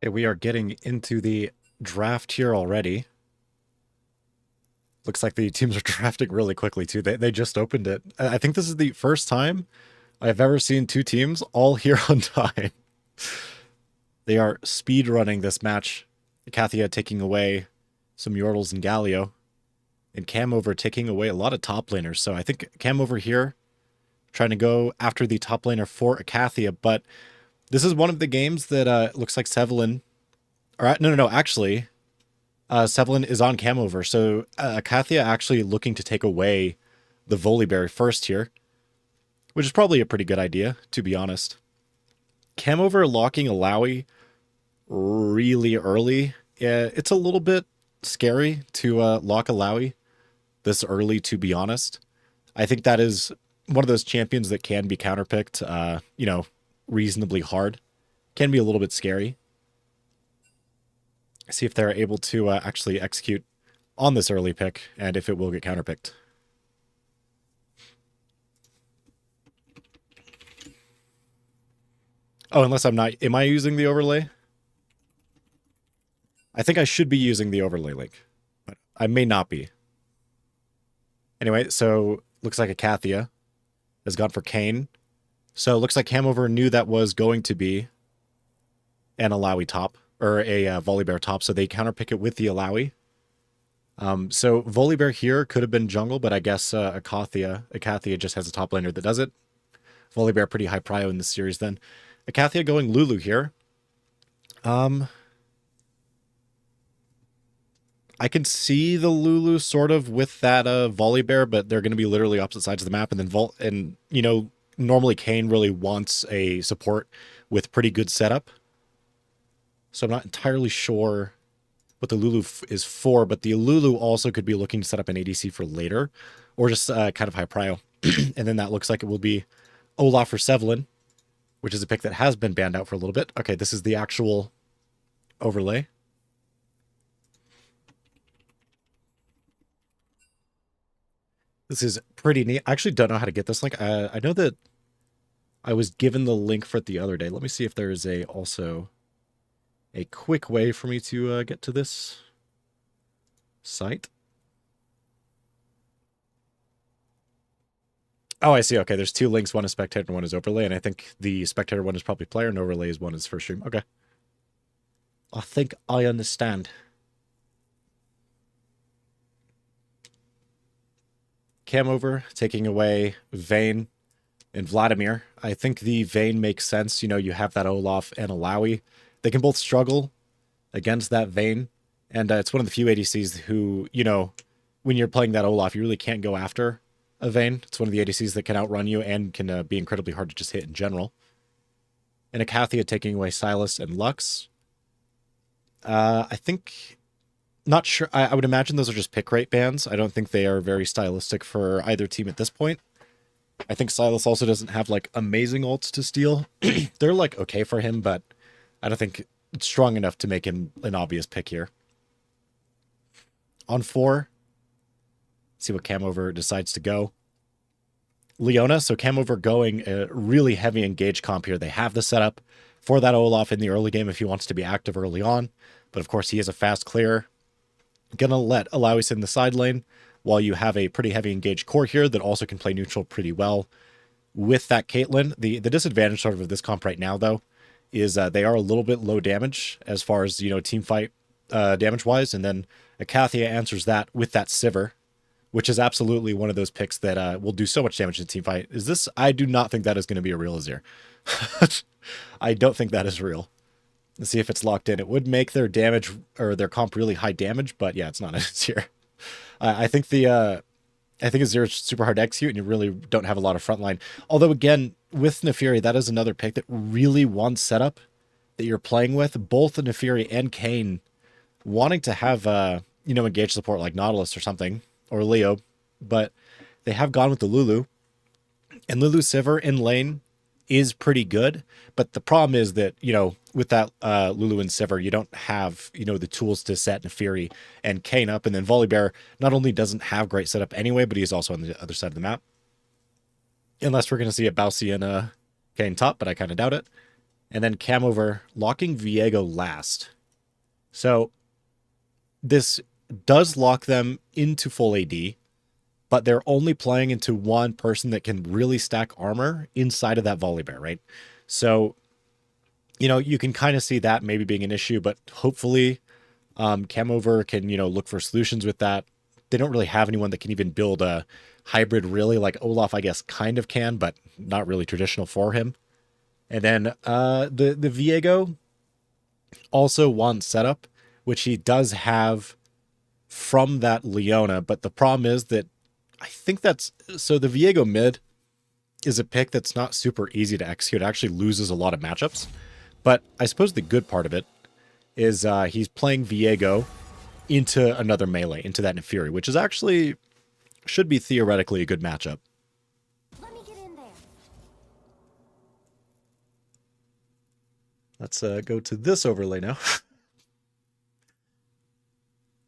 Okay, we are getting into the draft here already. Looks like the teams are drafting really quickly too. They just opened it. I think this is the first time I've ever seen two teams all here on time. They are speed running this match. Icathia taking away some Yordles and Galio, and Camavor taking away a lot of top laners. So I think Camavor here trying to go after the top laner for Icathia, but this is one of the games that looks like Sevelin. Or no. Actually, Sevelin is on Camavor, so Icathia actually looking to take away the Volibear first here, which is probably a pretty good idea, to be honest. Camavor locking Alawi really early. Yeah, it's a little bit scary to lock Alawi this early, to be honest. I think that is one of those champions that can be counterpicked, reasonably hard. Can be a little bit scary. See if they're able to actually execute on this early pick and if it will get counterpicked. Oh, unless I'm not. Am I using the overlay? I think I should be using the overlay link, but I may not be. Anyway, so looks like Icathia has gone for Kane. So it looks like Camavor knew that was going to be an Alawi top, or a Volibear top, so they counterpick it with the Alawi. So Volibear here could have been jungle, but I guess Icathia just has a top laner that does it. Volibear pretty high prio in this series then. Icathia going Lulu here. I can see the Lulu sort of with that Volibear, but they're going to be literally opposite sides of the map. And then normally Kane really wants a support with pretty good setup. So I'm not entirely sure what the Lulu is for, but the Lulu also could be looking to set up an ADC for later, or just kind of high prio. And then that looks like it will be Olaf for Sevelin, which is a pick that has been banned out for a little bit. Okay, this is the actual overlay. This is pretty neat. I actually don't know how to get this link. I know that I was given the link for it the other day. Let me see if there is also a quick way for me to get to this site. Oh, I see. Okay, there's two links. One is spectator and one is overlay. And I think the spectator one is probably player and overlay is one is for stream. Okay. I think I understand. Camavor taking away Vayne and Vladimir. I think the Vayne makes sense. You have that Olaf and Alawi. They can both struggle against that Vayne. And it's one of the few ADCs who, when you're playing that Olaf, you really can't go after a Vayne. It's one of the ADCs that can outrun you and can be incredibly hard to just hit in general. And Icathia taking away Silas and Lux. I think, not sure. I would imagine those are just pick rate bans. I don't think they are very stylistic for either team at this point. I think Silas also doesn't have like amazing ults to steal. They're like okay for him, but I don't think it's strong enough to make him an obvious pick here. On 4, see what Camavor decides to go. Leona, so Camavor going a really heavy engage comp here. They have the setup for that Olaf in the early game if he wants to be active early on. But of course, he is a fast clear. Gonna let Alawi sit in the side lane while you have a pretty heavy engaged core here that also can play neutral pretty well. With that Caitlyn, the disadvantage sort of this comp right now, though, is they are a little bit low damage as far as, team fight damage-wise. And then Icathia answers that with that Sivir, which is absolutely one of those picks that will do so much damage in team fight. I do not think that is going to be a real Azir. I don't think that is real. Let's see if it's locked in. It would make their damage or their comp really high damage, but yeah, it's not Azir. I think Azir is super hard to execute, and you really don't have a lot of frontline. Although again, with Nefiri, that is another pick that really wants setup that you're playing with. Both Nefiri and Kane wanting to have engage support like Nautilus or something, or Leo, but they have gone with the Lulu. And Lulu Sivir in lane is pretty good, but the problem is that, with that Lulu and Sivir, you don't have, the tools to set Nefiri and Kane up, and then Volibear not only doesn't have great setup anyway, but he's also on the other side of the map. Unless we're going to see a Bausi and Kane top, but I kind of doubt it. and then Camavor locking Viego last. So this does lock them into full AD, but they're only playing into one person that can really stack armor inside of that Volibear, right? So, you can kind of see that maybe being an issue, but hopefully Camavor can, look for solutions with that. They don't really have anyone that can even build a hybrid really. Like Olaf, I guess, kind of can, but not really traditional for him. And then the Viego also wants setup, which he does have from that Leona, but the problem is that I think so the Viego mid is a pick that's not super easy to execute. It actually loses a lot of matchups. But I suppose the good part of it is he's playing Viego into another melee, into that Nefiri, which is actually should be theoretically a good matchup. Let me get in there. Let's go to this overlay now.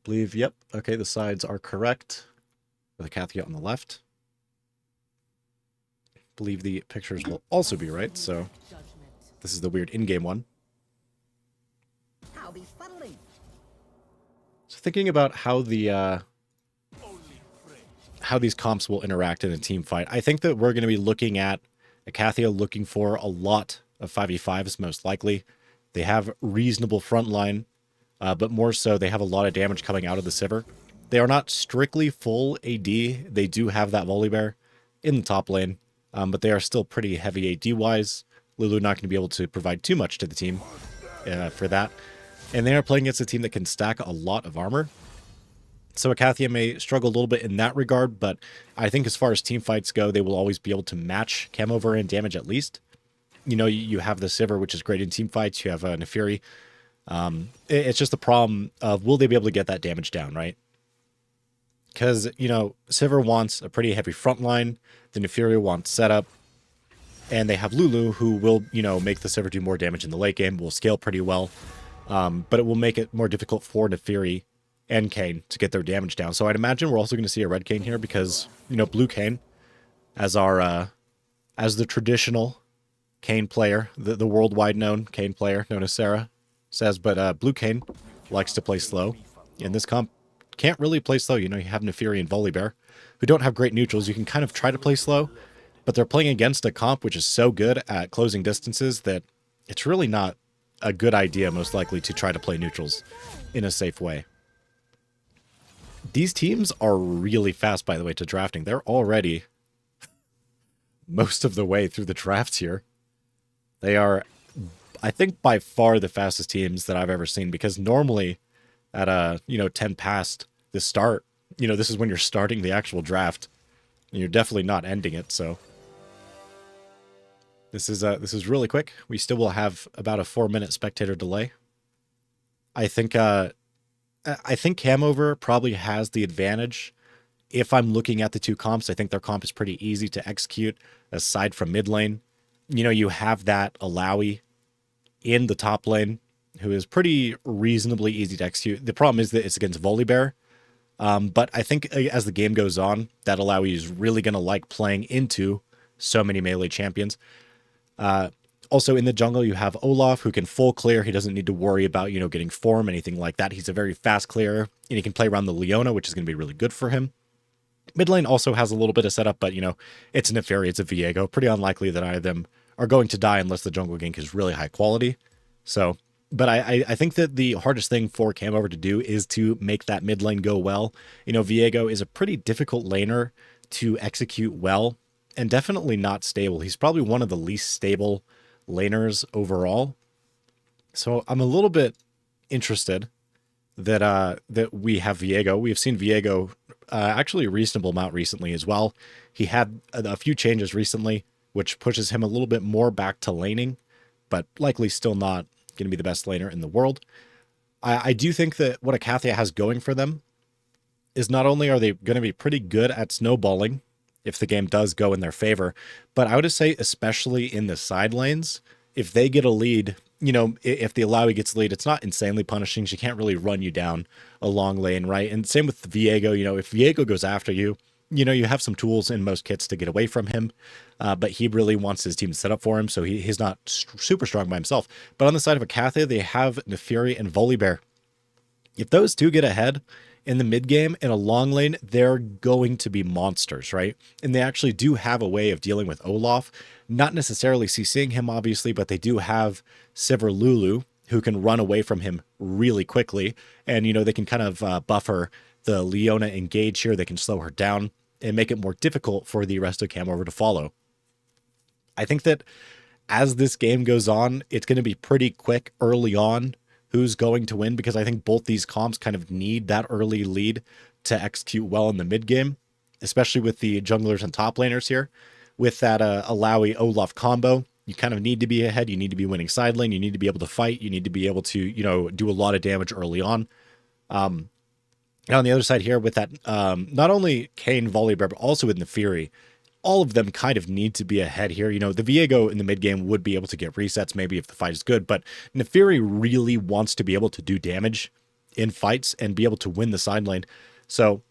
Believe, yep, okay, the sides are correct. With Icathia on the left. Believe the pictures will also be right, so this is the weird in-game one. I'll be funneling. So thinking about how these comps will interact in a team fight, I think that we're going to be looking at Icathia looking for a lot of 5v5s, most likely. They have reasonable frontline, but more so they have a lot of damage coming out of the Sivir. They are not strictly full AD. They do have that Volibear in the top lane, but they are still pretty heavy AD-wise. Lulu not going to be able to provide too much to the team for that. And they are playing against a team that can stack a lot of armor. So Icathia may struggle a little bit in that regard, but I think as far as team fights go, they will always be able to match Camavor in damage at least. You have the Sivir, which is great in team fights. You have Nefiri. It's just the problem of will they be able to get that damage down, right? Because, Sivir wants a pretty heavy front line. The Nefiri wants setup. And they have Lulu, who will, make the Sivir do more damage in the late game, will scale pretty well. But it will make it more difficult for Nefiri and Kayn to get their damage down. So I'd imagine we're also going to see a red Kayn here because, blue Kayn as the traditional Kayn player, the worldwide known Kayn player known as Sarah says, but blue Kayn likes to play slow. In this comp, can't really play slow. You have Nefiri and Volibear, who don't have great neutrals. You can kind of try to play slow, but they're playing against a comp which is so good at closing distances that it's really not a good idea, most likely, to try to play neutrals in a safe way. These teams are really fast, by the way, to drafting. They're already most of the way through the drafts here. They are, I think, by far the fastest teams that I've ever seen, because normally at 10 past the start, this is when you're starting the actual draft, and you're definitely not ending it. So this is really quick. We still will have about a 4-minute spectator delay. I think Camavor probably has the advantage. If I'm looking at the two comps, I think their comp is pretty easy to execute aside from mid lane. You have that Alawi in the top lane, who is pretty reasonably easy to execute. The problem is that it's against Volibear. But I think as the game goes on, that Alawi is really going to like playing into so many melee champions. Also in the jungle, you have Olaf, who can full clear. He doesn't need to worry about, getting form, anything like that. He's a very fast clearer, and he can play around the Leona, which is going to be really good for him. Mid lane also has a little bit of setup, but, it's a Nefiri, it's a Viego. Pretty unlikely that either of them are going to die unless the jungle gank is really high quality. So, but I think that the hardest thing for Camavor to do is to make that mid lane go well. Viego is a pretty difficult laner to execute well, and definitely not stable. He's probably one of the least stable laners overall. So I'm a little bit interested that we have Viego. We have seen Viego actually a reasonable amount recently as well. He had a few changes recently, which pushes him a little bit more back to laning, but likely still not going to be the best laner in the world. I do think that what Icathia has going for them is not only are they going to be pretty good at snowballing if the game does go in their favor, but I would just say especially in the side lanes, if they get a lead, if the Alawi gets lead, it's not insanely punishing. She can't really run you down a long lane, right? And same with Viego. If Viego goes after you, you know, you have some tools in most kits to get away from him, but he really wants his team to set up for him, so he's not super strong by himself. But on the side of Icathia, they have Neferi and Volibear. If those two get ahead in the mid game in a long lane, they're going to be monsters, right? And they actually do have a way of dealing with Olaf, not necessarily CCing him, obviously, but they do have Sivir Lulu, who can run away from him really quickly. And, you know, they can kind of buffer the Leona engage here. They can slow her down and make it more difficult for the rest of Camavor to follow. I think that as this game goes on, it's going to be pretty quick early on who's going to win, because I think both these comps kind of need that early lead to execute well in the mid game, especially with the junglers and top laners here. With that Alawi Olaf combo, you kind of need to be ahead. You need to be winning side lane. You need to be able to fight. You need to be able to, you know, do a lot of damage early on. Now on the other side here with that, not only Kayn, Volibear, but also with Neferi, all of them kind of need to be ahead here. You know, the Viego in the mid game would be able to get resets maybe if the fight is good, but Neferi really wants to be able to do damage in fights and be able to win the side lane. So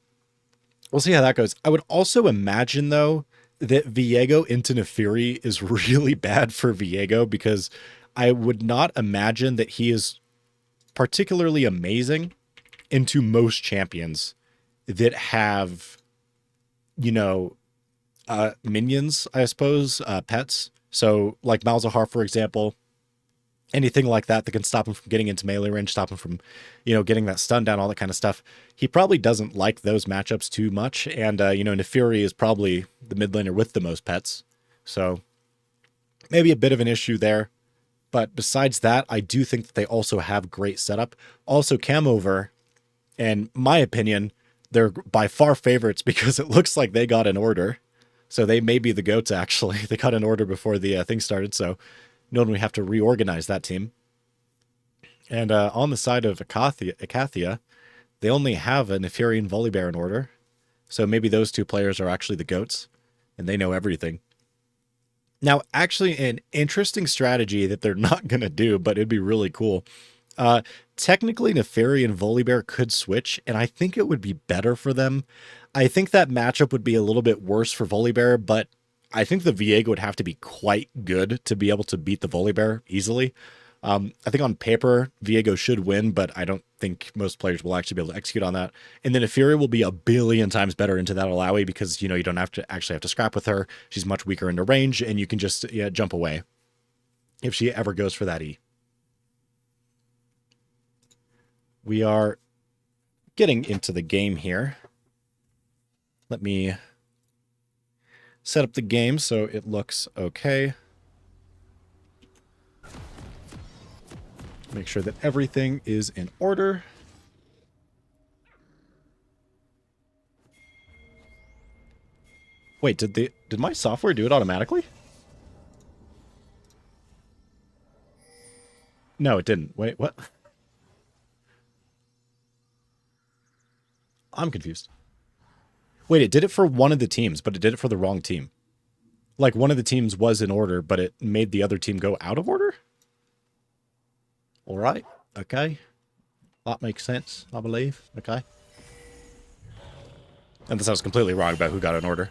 we'll see how that goes. I would also imagine, though, that Viego into Neferi is really bad for Viego, because I would not imagine that he is particularly amazing into most champions that have, you know, minions, I suppose, pets. So like Malzahar, for example, anything like that can stop him from getting into melee range, stop him from, you know, getting that stun down, all that kind of stuff. He probably doesn't like those matchups too much. And, you know, Neferi is probably the mid laner with the most pets. So maybe a bit of an issue there. But besides that, I do think that they also have great setup. Also, Camavor, in my opinion, they're by far favorites because it looks like they got an order. So they may be the GOATs, actually. They got an order before the thing started, so no one we have to reorganize that team. And on the side of Icathia, they only have a Neferi and Volibear in order. So maybe those two players are actually the GOATs, and they know everything. Now, actually, an interesting strategy that they're not going to do, but it'd be really cool. Technically, Neferi and Volibear could switch, and I think it would be better for them. I think that matchup would be a little bit worse for Volibear, but I think the Viego would have to be quite good to be able to beat the Volibear easily. I think on paper, Viego should win, but I don't think most players will actually be able to execute on that. And then Neferi will be a billion times better into that Alawi because, you know, you don't have to actually have to scrap with her. She's much weaker into range, and you can just jump away if she ever goes for that E. We are getting into the game here. Let me set up the game so it looks okay. Make sure that everything is in order. Wait, did my software do it automatically? No, it didn't. Wait, what? I'm confused. Wait, it did it for one of the teams, but it did it for the wrong team. Like, one of the teams was in order, but it made the other team go out of order? All right. Okay. That makes sense, I believe. Okay. Unless I was completely wrong about who got an order.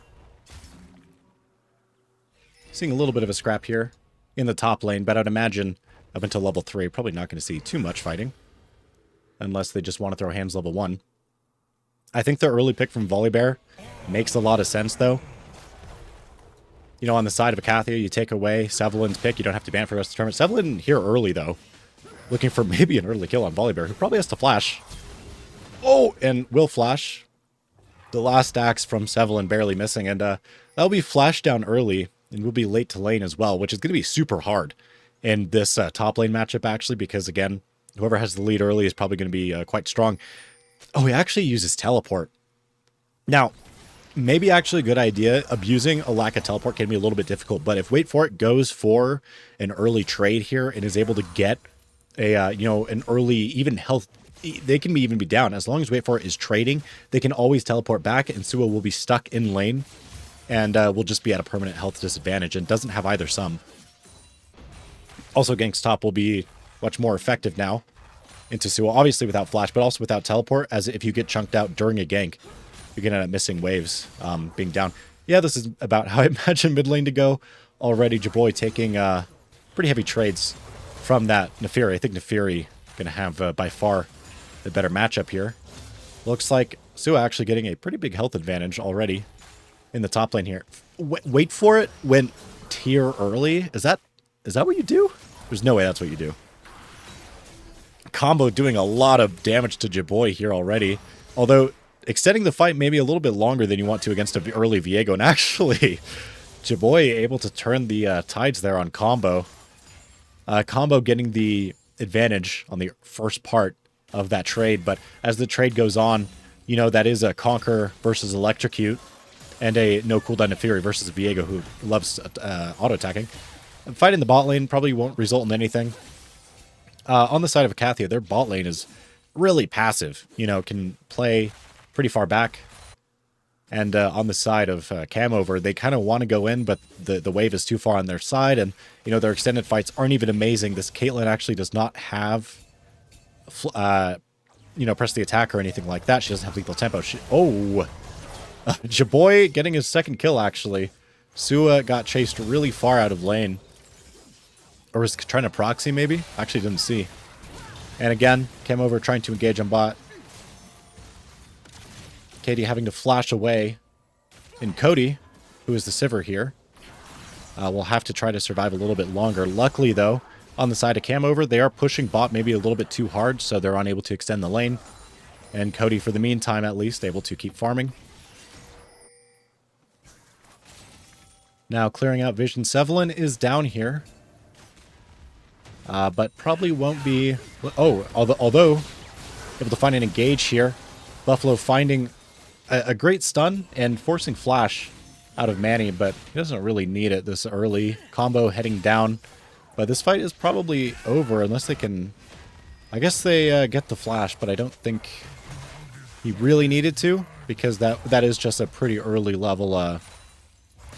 Seeing a little bit of a scrap here in the top lane, but I'd imagine up until level 3, probably not going to see too much fighting. Unless they just want to throw hands level 1. I think the early pick from Volibear makes a lot of sense, though. You know, on the side of Icathia, you take away Sevelin's pick. You don't have to ban for the rest of the tournament. Sevelin here early, though. Looking for maybe an early kill on Volibear, who probably has to flash. Oh, and will flash. The last axe from Sevelin barely missing. And that'll be flashed down early, and we'll be late to lane as well, which is going to be super hard in this top lane matchup, actually, because, again, whoever has the lead early is probably going to be quite strong. Oh, he actually uses teleport. Now, maybe actually a good idea. Abusing a lack of teleport can be a little bit difficult, but if Wait For It goes for an early trade here and is able to get a, you know, an early, even health, they can even be down. As long as Wait For It is trading, they can always teleport back, and Sua will be stuck in lane, and will just be at a permanent health disadvantage, and doesn't have either sum. Also, Gank's top will be much more effective now into Sua, obviously without flash, but also without teleport, as if you get chunked out during a gank, you're going to end up missing waves being down. Yeah, this is about how I imagine mid lane to go. Already, Jaboy taking pretty heavy trades from that Neferi. I think Neferi going to have by far the better matchup here. Looks like Sua actually getting a pretty big health advantage already in the top lane here. Wait for it. Went tier early. Is that what you do? There's no way that's what you do. Combo doing a lot of damage to Jaboy here already. Although extending the fight maybe a little bit longer than you want to against an early Viego. And actually, Jaboy able to turn the tides there on Combo. Combo getting the advantage on the first part of that trade. But as the trade goes on, you know, that is a Conquer versus Electrocute and a no cooldown Neferi versus Viego who loves auto-attacking. Fighting the bot lane probably won't result in anything. On the side of Icathia, their bot lane is really passive. You know, can play pretty far back. And on the side of Camavor, they kind of want to go in, but the wave is too far on their side. And, you know, their extended fights aren't even amazing. This Caitlyn actually does not have, you know, press the attack or anything like that. She doesn't have lethal tempo. Jaboy getting his second kill, actually. Sua got chased really far out of lane. Or was trying to proxy, maybe? Actually didn't see. And again, Camavor trying to engage on bot. Katie having to flash away. And Cody, who is the Sivir here, will have to try to survive a little bit longer. Luckily, though, on the side of Camavor, they are pushing bot maybe a little bit too hard, so they're unable to extend the lane. And Cody, for the meantime, at least, able to keep farming. Now, clearing out Vision. Sevelin is down here. But probably won't be... Oh, although able to find an engage here. Buffalo finding a great stun and forcing flash out of Manny, but he doesn't really need it this early. Combo heading down. But this fight is probably over unless they can... I guess they get the flash, but I don't think he really needed to, because that is just a pretty early level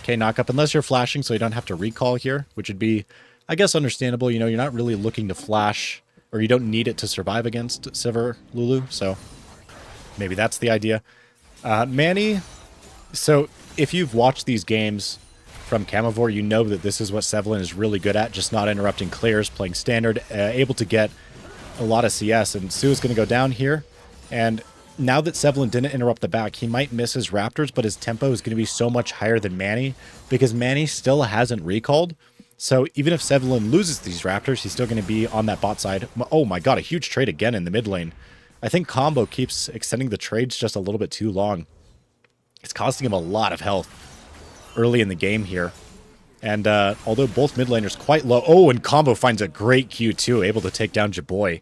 knock-up. Unless you're flashing so you don't have to recall here, which would be, I guess, understandable. You know, you're not really looking to flash, or you don't need it to survive against Sivir Lulu, so maybe that's the idea. Manny, so if you've watched these games from Camavor, you know that this is what Sevelin is really good at, just not interrupting clears, playing standard, able to get a lot of CS, and Sua's going to go down here, and now that Sevelin didn't interrupt the back, he might miss his Raptors, but his tempo is going to be so much higher than Manny, because Manny still hasn't recalled. So even if Sevelin loses these Raptors, he's still going to be on that bot side. Oh my god, a huge trade again in the mid lane. I think Combo keeps extending the trades just a little bit too long. It's costing him a lot of health early in the game here. And although both mid laners quite low... Oh, and Combo finds a great Q2, able to take down Jaboy.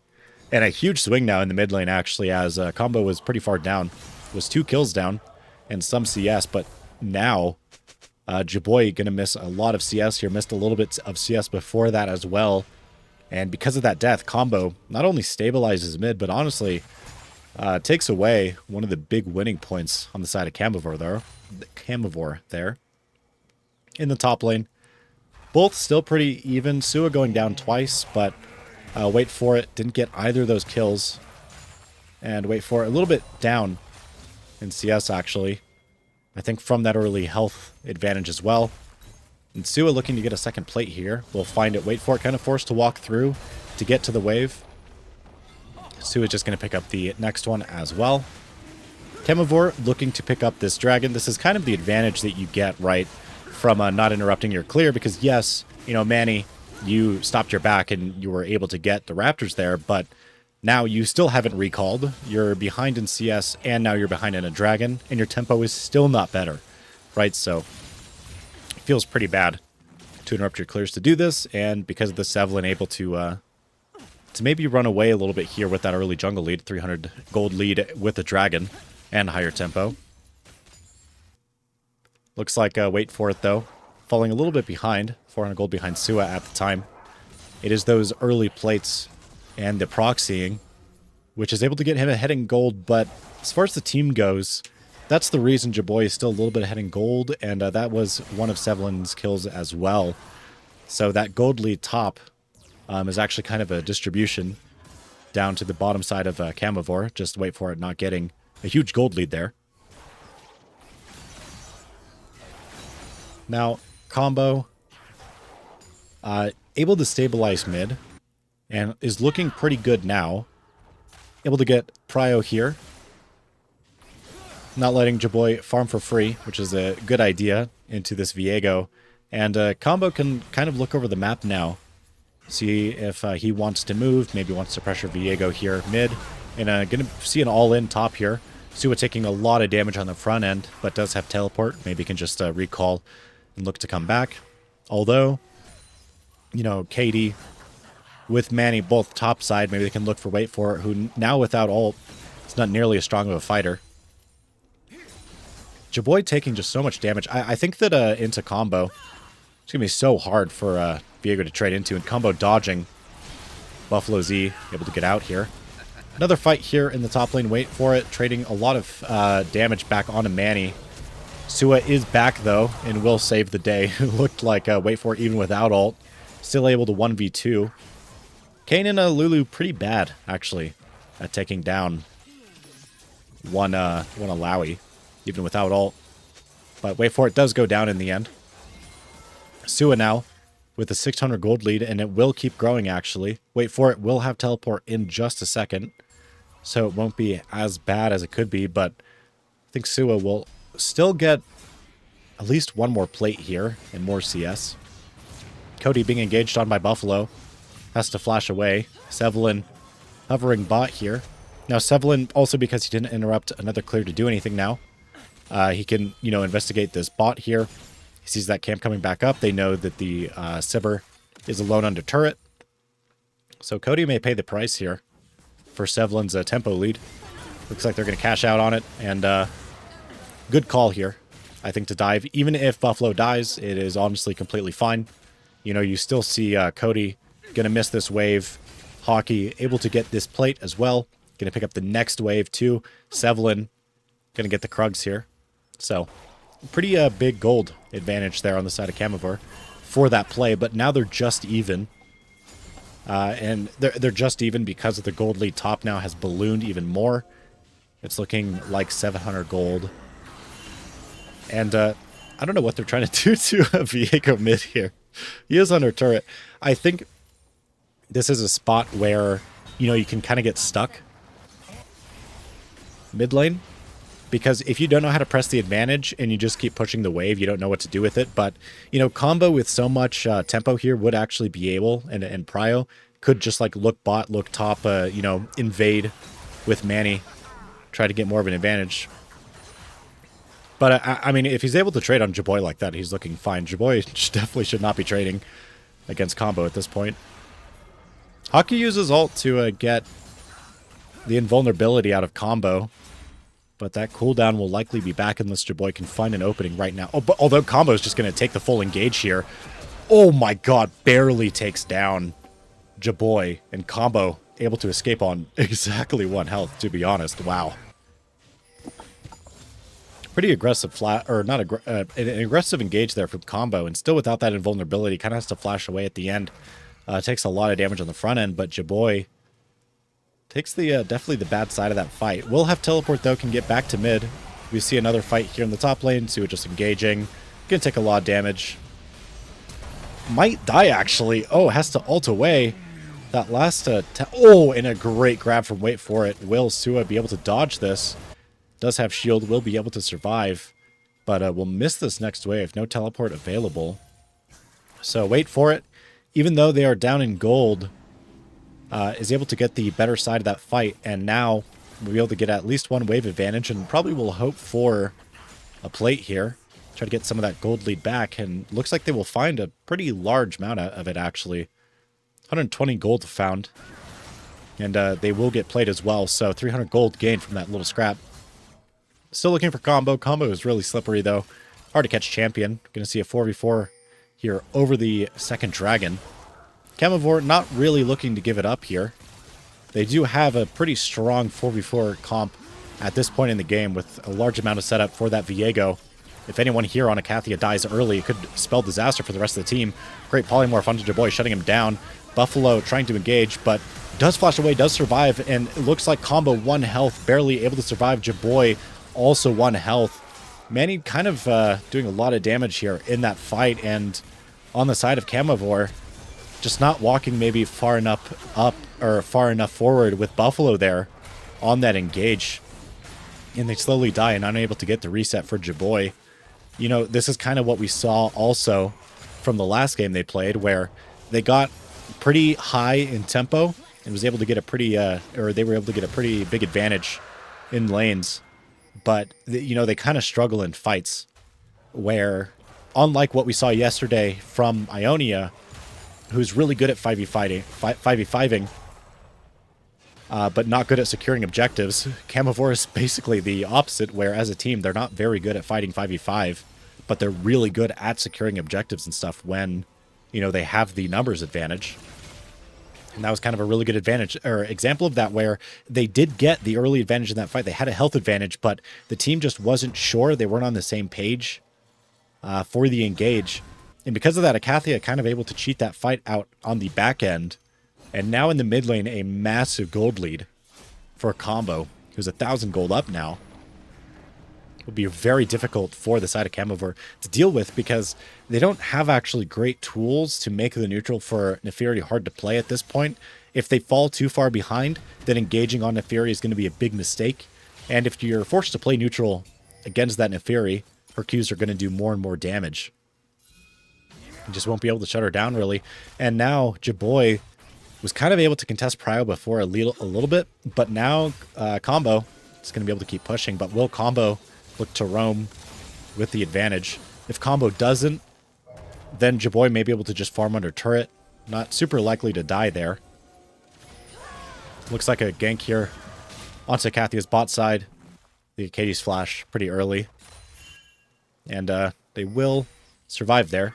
And a huge swing now in the mid lane, actually, as Combo was pretty far down. Was 2 kills down and some CS, but now... Jaboy going to miss a lot of CS here. Missed a little bit of CS before that as well. And because of that death, Combo not only stabilizes mid, but honestly takes away one of the big winning points on the side of Camavor there. In the top lane. Both still pretty even. Sua going down twice, but wait for it. Didn't get either of those kills. And wait for it. A little bit down in CS, actually. I think from that early health advantage as well. And Sua looking to get a second plate here. We'll find it. Wait for it. Kind of forced to walk through to get to the wave. Sua just going to pick up the next one as well. Camavor looking to pick up this dragon. This is kind of the advantage that you get, right, from not interrupting your clear. Because yes, you know, Manny, you stopped your back and you were able to get the Raptors there. But now you still haven't recalled. You're behind in CS, and now you're behind in a dragon, and your tempo is still not better, right? So it feels pretty bad to interrupt your clears to do this, and because of the Sevelin able to maybe run away a little bit here with that early jungle lead, 300 gold lead with a dragon and higher tempo. Looks like wait for it though, falling a little bit behind, 400 gold behind Sua at the time. It is those early plates and the proxying, which is able to get him ahead in gold, but as far as the team goes, that's the reason Jaboy is still a little bit ahead in gold, and that was one of Sevelin's kills as well. So that gold lead top is actually kind of a distribution down to the bottom side of Camavor. Just wait for it, not getting a huge gold lead there. Now, combo, able to stabilize mid, and is looking pretty good now. Able to get Prio here. Not letting Jaboy farm for free, which is a good idea into this Viego. And combo can kind of look over the map now. See if he wants to move, maybe wants to pressure Viego here mid. And going to see an all-in top here. Sua taking a lot of damage on the front end, but does have teleport. Maybe can just recall and look to come back. Although, you know, KD with Manny both top side, maybe they can look for Wait For It, who now without ult, it's not nearly as strong of a fighter. Jaboy taking just so much damage. I think that into combo, it's going to be so hard for Viego to trade into, and combo dodging Buffalo Z, able to get out here. Another fight here in the top lane, Wait For It, trading a lot of damage back onto Manny. Sua is back, though, and will save the day. It looked like Wait For It even without ult. Still able to 1v2. Kane and Lulu pretty bad, actually, at taking down one Alawi, even without ult. But Wait For It does go down in the end. Sua now with a 600 gold lead, and it will keep growing, actually. Wait For It will have teleport in just a second, so it won't be as bad as it could be, but I think Sua will still get at least one more plate here and more CS. Cody being engaged on by Buffalo has to flash away. Sevlin hovering bot here. Now Sevlin, also because he didn't interrupt another clear to do anything now, he can, you know, investigate this bot here. He sees that camp coming back up. They know that the Sibber is alone under turret. So Cody may pay the price here for Sevlin's tempo lead. Looks like they're going to cash out on it. And good call here, I think, to dive. Even if Buffalo dies, it is honestly completely fine. You know, you still see Cody going to miss this wave. Hockey able to get this plate as well. Going to pick up the next wave too. Sevlin going to get the Krugs here. So pretty big gold advantage there on the side of Camavor for that play. But now they're just even. And they're just even because of the gold lead top now has ballooned even more. It's looking like 700 gold. And I don't know what they're trying to do to Viego mid here. He is under turret. I think this is a spot where, you know, you can kind of get stuck mid lane. Because if you don't know how to press the advantage and you just keep pushing the wave, you don't know what to do with it. But, you know, combo with so much tempo here would actually be able, and Prio could just like look bot, look top, you know, invade with Manny, try to get more of an advantage. But, I mean, if he's able to trade on Jaboy like that, he's looking fine. Jaboy definitely should not be trading against combo at this point. Hockey uses ult to get the invulnerability out of combo. But that cooldown will likely be back unless Jaboy can find an opening right now. Oh, but although combo is just going to take the full engage here. Oh my god, barely takes down Jaboy. And combo able to escape on exactly 1 health, to be honest. Wow. Pretty aggressive flat, or not an aggressive engage there from combo. And still without that invulnerability, kind of has to flash away at the end. Takes a lot of damage on the front end, but Jaboy takes the definitely the bad side of that fight. Will have teleport, though, can get back to mid. We see another fight here in the top lane. Sua just engaging. Gonna take a lot of damage. Might die, actually. Oh, has to ult away. That last... oh, and a great grab from Wait For It. Will Sua be able to dodge this? Does have shield. Will be able to survive. But will miss this next wave. No teleport available. So Wait For It. Even though they are down in gold... is able to get the better side of that fight, and now we'll be able to get at least 1 wave advantage, and probably will hope for a plate here. Try to get some of that gold lead back, and looks like they will find a pretty large amount of it, actually. 120 gold found, and they will get plate as well, so 300 gold gained from that little scrap. Still looking for combo. Combo is really slippery, though. Hard to catch champion. Gonna see a 4v4 here over the second dragon. Camavor not really looking to give it up here. They do have a pretty strong 4v4 comp at this point in the game with a large amount of setup for that Viego. If anyone here on Icathia dies early, it could spell disaster for the rest of the team. Great polymorph onto Jaboy, shutting him down. Buffalo trying to engage, but does flash away, does survive, and it looks like combo 1 health, barely able to survive. Jaboy also 1 health. Manny kind of doing a lot of damage here in that fight, and on the side of Camavor, just not walking maybe far enough up or far enough forward with Buffalo there on that engage. And they slowly die and unable to get the reset for Jaboy. You know, this is kind of what we saw also from the last game they played, where they got pretty high in tempo and was able to get a pretty, or they were able to get a pretty big advantage in lanes. But, you know, they kind of struggle in fights where, unlike what we saw yesterday from Ionia, who's really good at 5v5ing, but not good at securing objectives, Camavor is basically the opposite, where as a team, they're not very good at fighting 5v5, but they're really good at securing objectives and stuff when, you know, they have the numbers advantage. And that was kind of a really good advantage, or example of that, where they did get the early advantage in that fight. They had a health advantage, but the team just wasn't sure. They weren't on the same page for the engage. And because of that, Icathia kind of able to cheat that fight out on the back end. And now in the mid lane, a massive gold lead for Combo, who's 1,000 gold up now. It would be very difficult for the side of Camavor to deal with, because they don't have actually great tools to make the neutral for Neferi hard to play at this point. If they fall too far behind, then engaging on Neferi is going to be a big mistake. And if you're forced to play neutral against that Neferi, her Qs are going to do more and more damage. You just won't be able to shut her down, really. And now Jaboy was kind of able to contest Prio before a little bit, but now Combo is going to be able to keep pushing. But will Combo look to roam with the advantage? If Combo doesn't, then Jaboy may be able to just farm under turret. Not super likely to die there. Looks like a gank here onto Icathia bot side. The Katie's flash pretty early. And they will survive there.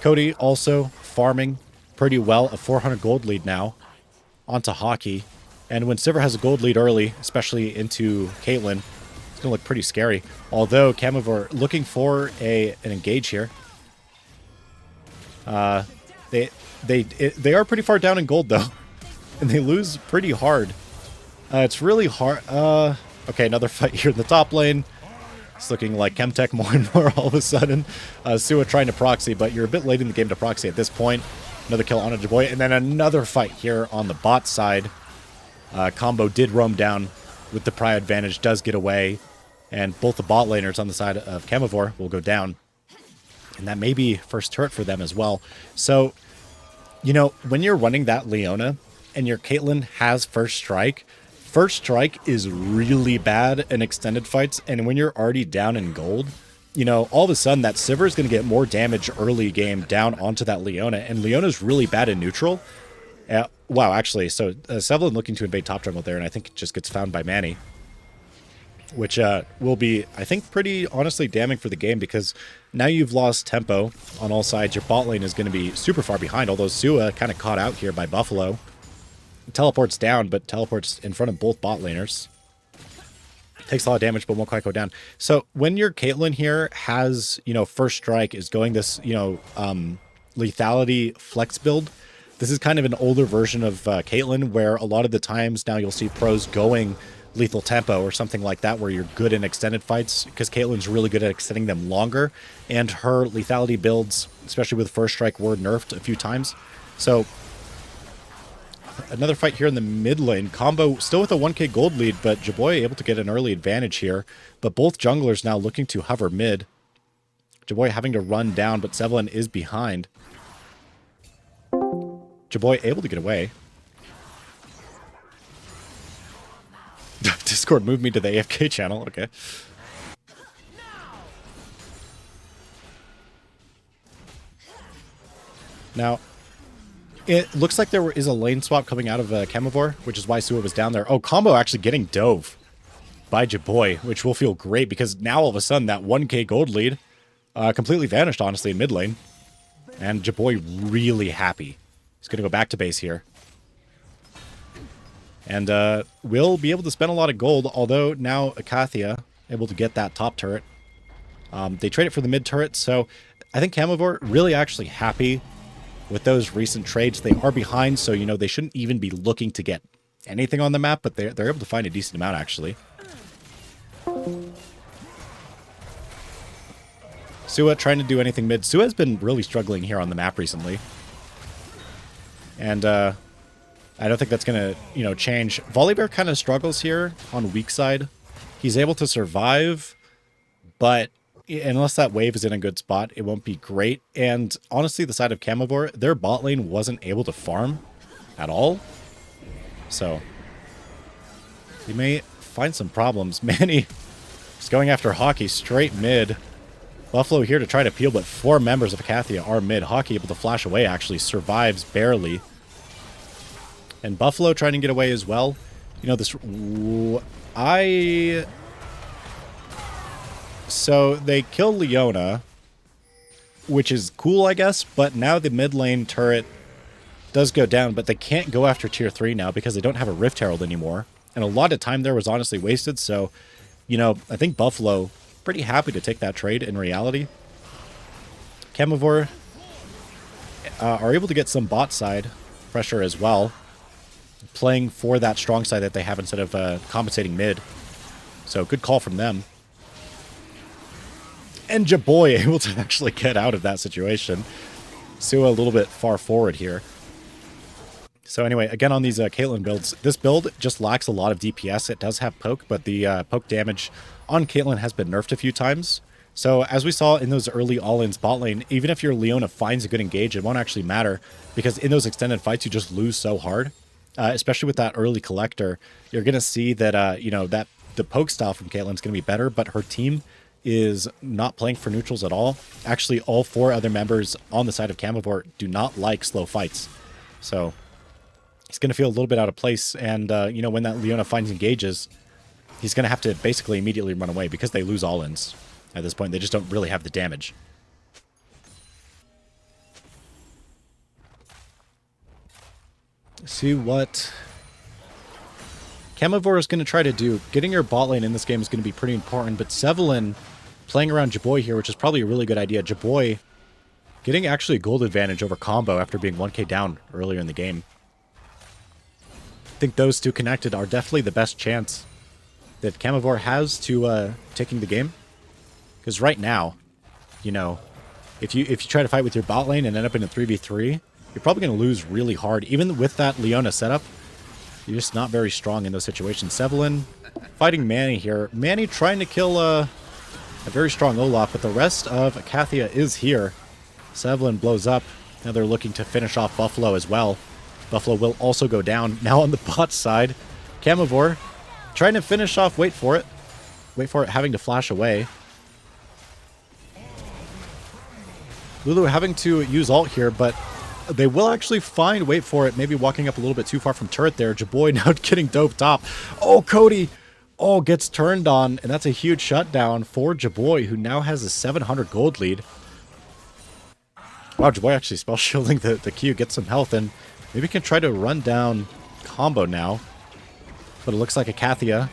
Cody also farming pretty well, a 400 gold lead now onto Hockey. And when Sivir has a gold lead early, especially into Caitlyn, it's going to look pretty scary. Although Camavor looking for an engage here. They are pretty far down in gold though, and they lose pretty hard. It's really hard. Okay, another fight here in the top lane. It's looking like Chemtech more and more all of a sudden. Sua trying to proxy, but you're a bit late in the game to proxy at this point. Another kill on a Jaboy, and then another fight here on the bot side. Combo did roam down with the Prio advantage, does get away, and both the bot laners on the side of Camavor will go down. And that may be first turret for them as well. So, you know, when you're running that Leona and your Caitlyn has first strike is really bad in extended fights. And when you're already down in gold, you know, all of a sudden that Sivir is going to get more damage early game down onto that Leona. And Leona's really bad in neutral. Wow, actually, so Sevlin looking to invade top jungle there, and I think it just gets found by Manny. Which will be, I think, pretty honestly damning for the game, because now you've lost tempo on all sides. Your bot lane is going to be super far behind, although Sua kind of caught out here by Buffalo. Teleports down, but teleports in front of both bot laners. Takes a lot of damage, but won't quite go down. So when your Caitlyn here has, you know, first strike, is going this, you know, lethality flex build, this is kind of an older version of Caitlyn, where a lot of the times now you'll see pros going lethal tempo or something like that, where you're good in extended fights, because Caitlyn's really good at extending them longer, and her lethality builds, especially with first strike, were nerfed a few times. So another fight here in the mid lane. Combo still with a 1k gold lead, but Jaboy able to get an early advantage here. But both junglers now looking to hover mid. Jaboy having to run down, but Sevlin is behind. Jaboy able to get away. Discord moved me to the AFK channel. Okay. Now, it looks like there is a lane swap coming out of Camavor, which is why Sua was down there. Oh, Combo actually getting dove by Jaboy, which will feel great, because now all of a sudden that 1k gold lead completely vanished, honestly, in mid lane. And Jaboy really happy. He's going to go back to base here. And will be able to spend a lot of gold, although now Icathia able to get that top turret. They trade it for the mid turret, so I think Camavor really actually happy with those recent trades. They are behind, so, you know, they shouldn't even be looking to get anything on the map, but they're able to find a decent amount, actually. Sua trying to do anything mid. Sua has been really struggling here on the map recently. And I don't think that's going to, change. Volibear kind of struggles here on weak side. He's able to survive, but unless that wave is in a good spot, it won't be great. And honestly, the side of Camavor, their bot lane wasn't able to farm at all. So you may find some problems. Manny is going after Hockey straight mid. Buffalo here to try to peel, but 4 members of Icathia are mid. Hockey able to flash away, actually survives barely. And Buffalo trying to get away as well. So they kill Leona, which is cool, I guess, but now the mid lane turret does go down, but they can't go after tier 3 now because they don't have a Rift Herald anymore. And a lot of time there was honestly wasted, so, I think Buffalo pretty happy to take that trade in reality. Camavor are able to get some bot side pressure as well, playing for that strong side that they have instead of compensating mid. So good call from them. And Jaboy able to actually get out of that situation. Sua a little bit far forward here. So anyway, again on these Caitlyn builds, this build just lacks a lot of DPS. It does have poke, but the poke damage on Caitlyn has been nerfed a few times. So as we saw in those early all-ins bot lane, even if your Leona finds a good engage, it won't actually matter, because in those extended fights you just lose so hard. Especially with that early collector, you're going to see that, that the poke style from Caitlyn is going to be better, but her team is not playing for neutrals at all. Actually, all 4 other members on the side of Camavor do not like slow fights. So he's going to feel a little bit out of place, and, when that Leona finds engages, he's going to have to basically immediately run away because they lose all-ins. At this point, they just don't really have the damage. See what Camavor is going to try to do. Getting your bot lane in this game is going to be pretty important, but Sevelin playing around Jaboy here, which is probably a really good idea. Jaboy getting actually a gold advantage over Combo after being 1k down earlier in the game. I think those two connected are definitely the best chance that Camavor has to taking the game. Because right now, if you try to fight with your bot lane and end up in a 3v3, you're probably going to lose really hard. Even with that Leona setup, you're just not very strong in those situations. Sevelin fighting Manny here. Manny trying to kill a very strong Olaf, but the rest of Icathia is here. Sevelin blows up. Now they're looking to finish off Buffalo as well. Buffalo will also go down. Now on the bot side, Camavor trying to finish off, wait for it, having to flash away. Lulu having to use ult here, but they will actually find, wait for it, maybe walking up a little bit too far from turret there. Jaboy now getting doped up. Oh, Cody! Oh, gets turned on, and that's a huge shutdown for Jaboy, who now has a 700 gold lead. Wow, Jaboy actually spell shielding the Q, gets some health, and maybe can try to run down Combo now. But it looks like Icathia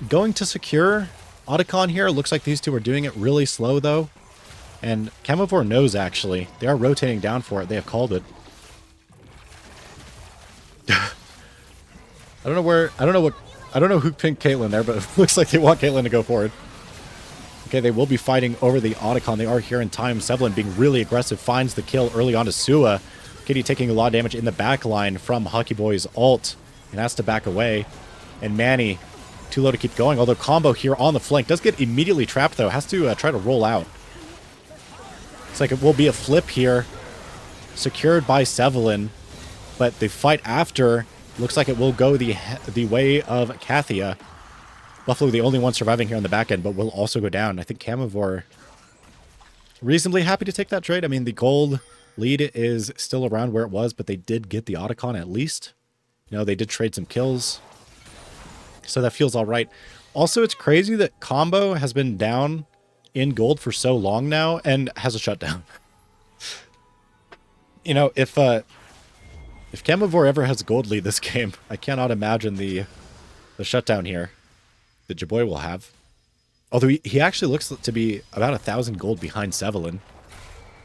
going to secure Otacon here. Looks like these two are doing it really slow, though. And Camavor knows, actually. They are rotating down for it. They have called it. I don't know who pinked Caitlyn there, but it looks like they want Caitlyn to go forward. Okay, they will be fighting over the Otacon. They are here in time. Sevelin being really aggressive, finds the kill early on to Sua. Kitty taking a lot of damage in the back line from Hockey Boy's ult and has to back away. And Manny, too low to keep going, although Combo here on the flank does get immediately trapped, though. Has to try to roll out. It's like it will be a flip here, secured by Sevelin, but the fight after looks like it will go the way of Icathia. Buffalo the only one surviving here on the back end, but will also go down. I think Camavor reasonably happy to take that trade. I mean, the gold lead is still around where it was, but they did get the Otacon at least. They did trade some kills, so that feels all right. Also, it's crazy that Combo has been down in gold for so long now and has a shutdown. If Camavor ever has a gold lead this game, I cannot imagine the shutdown here that Jaboy will have. Although he actually looks to be about 1,000 gold behind Sevelin.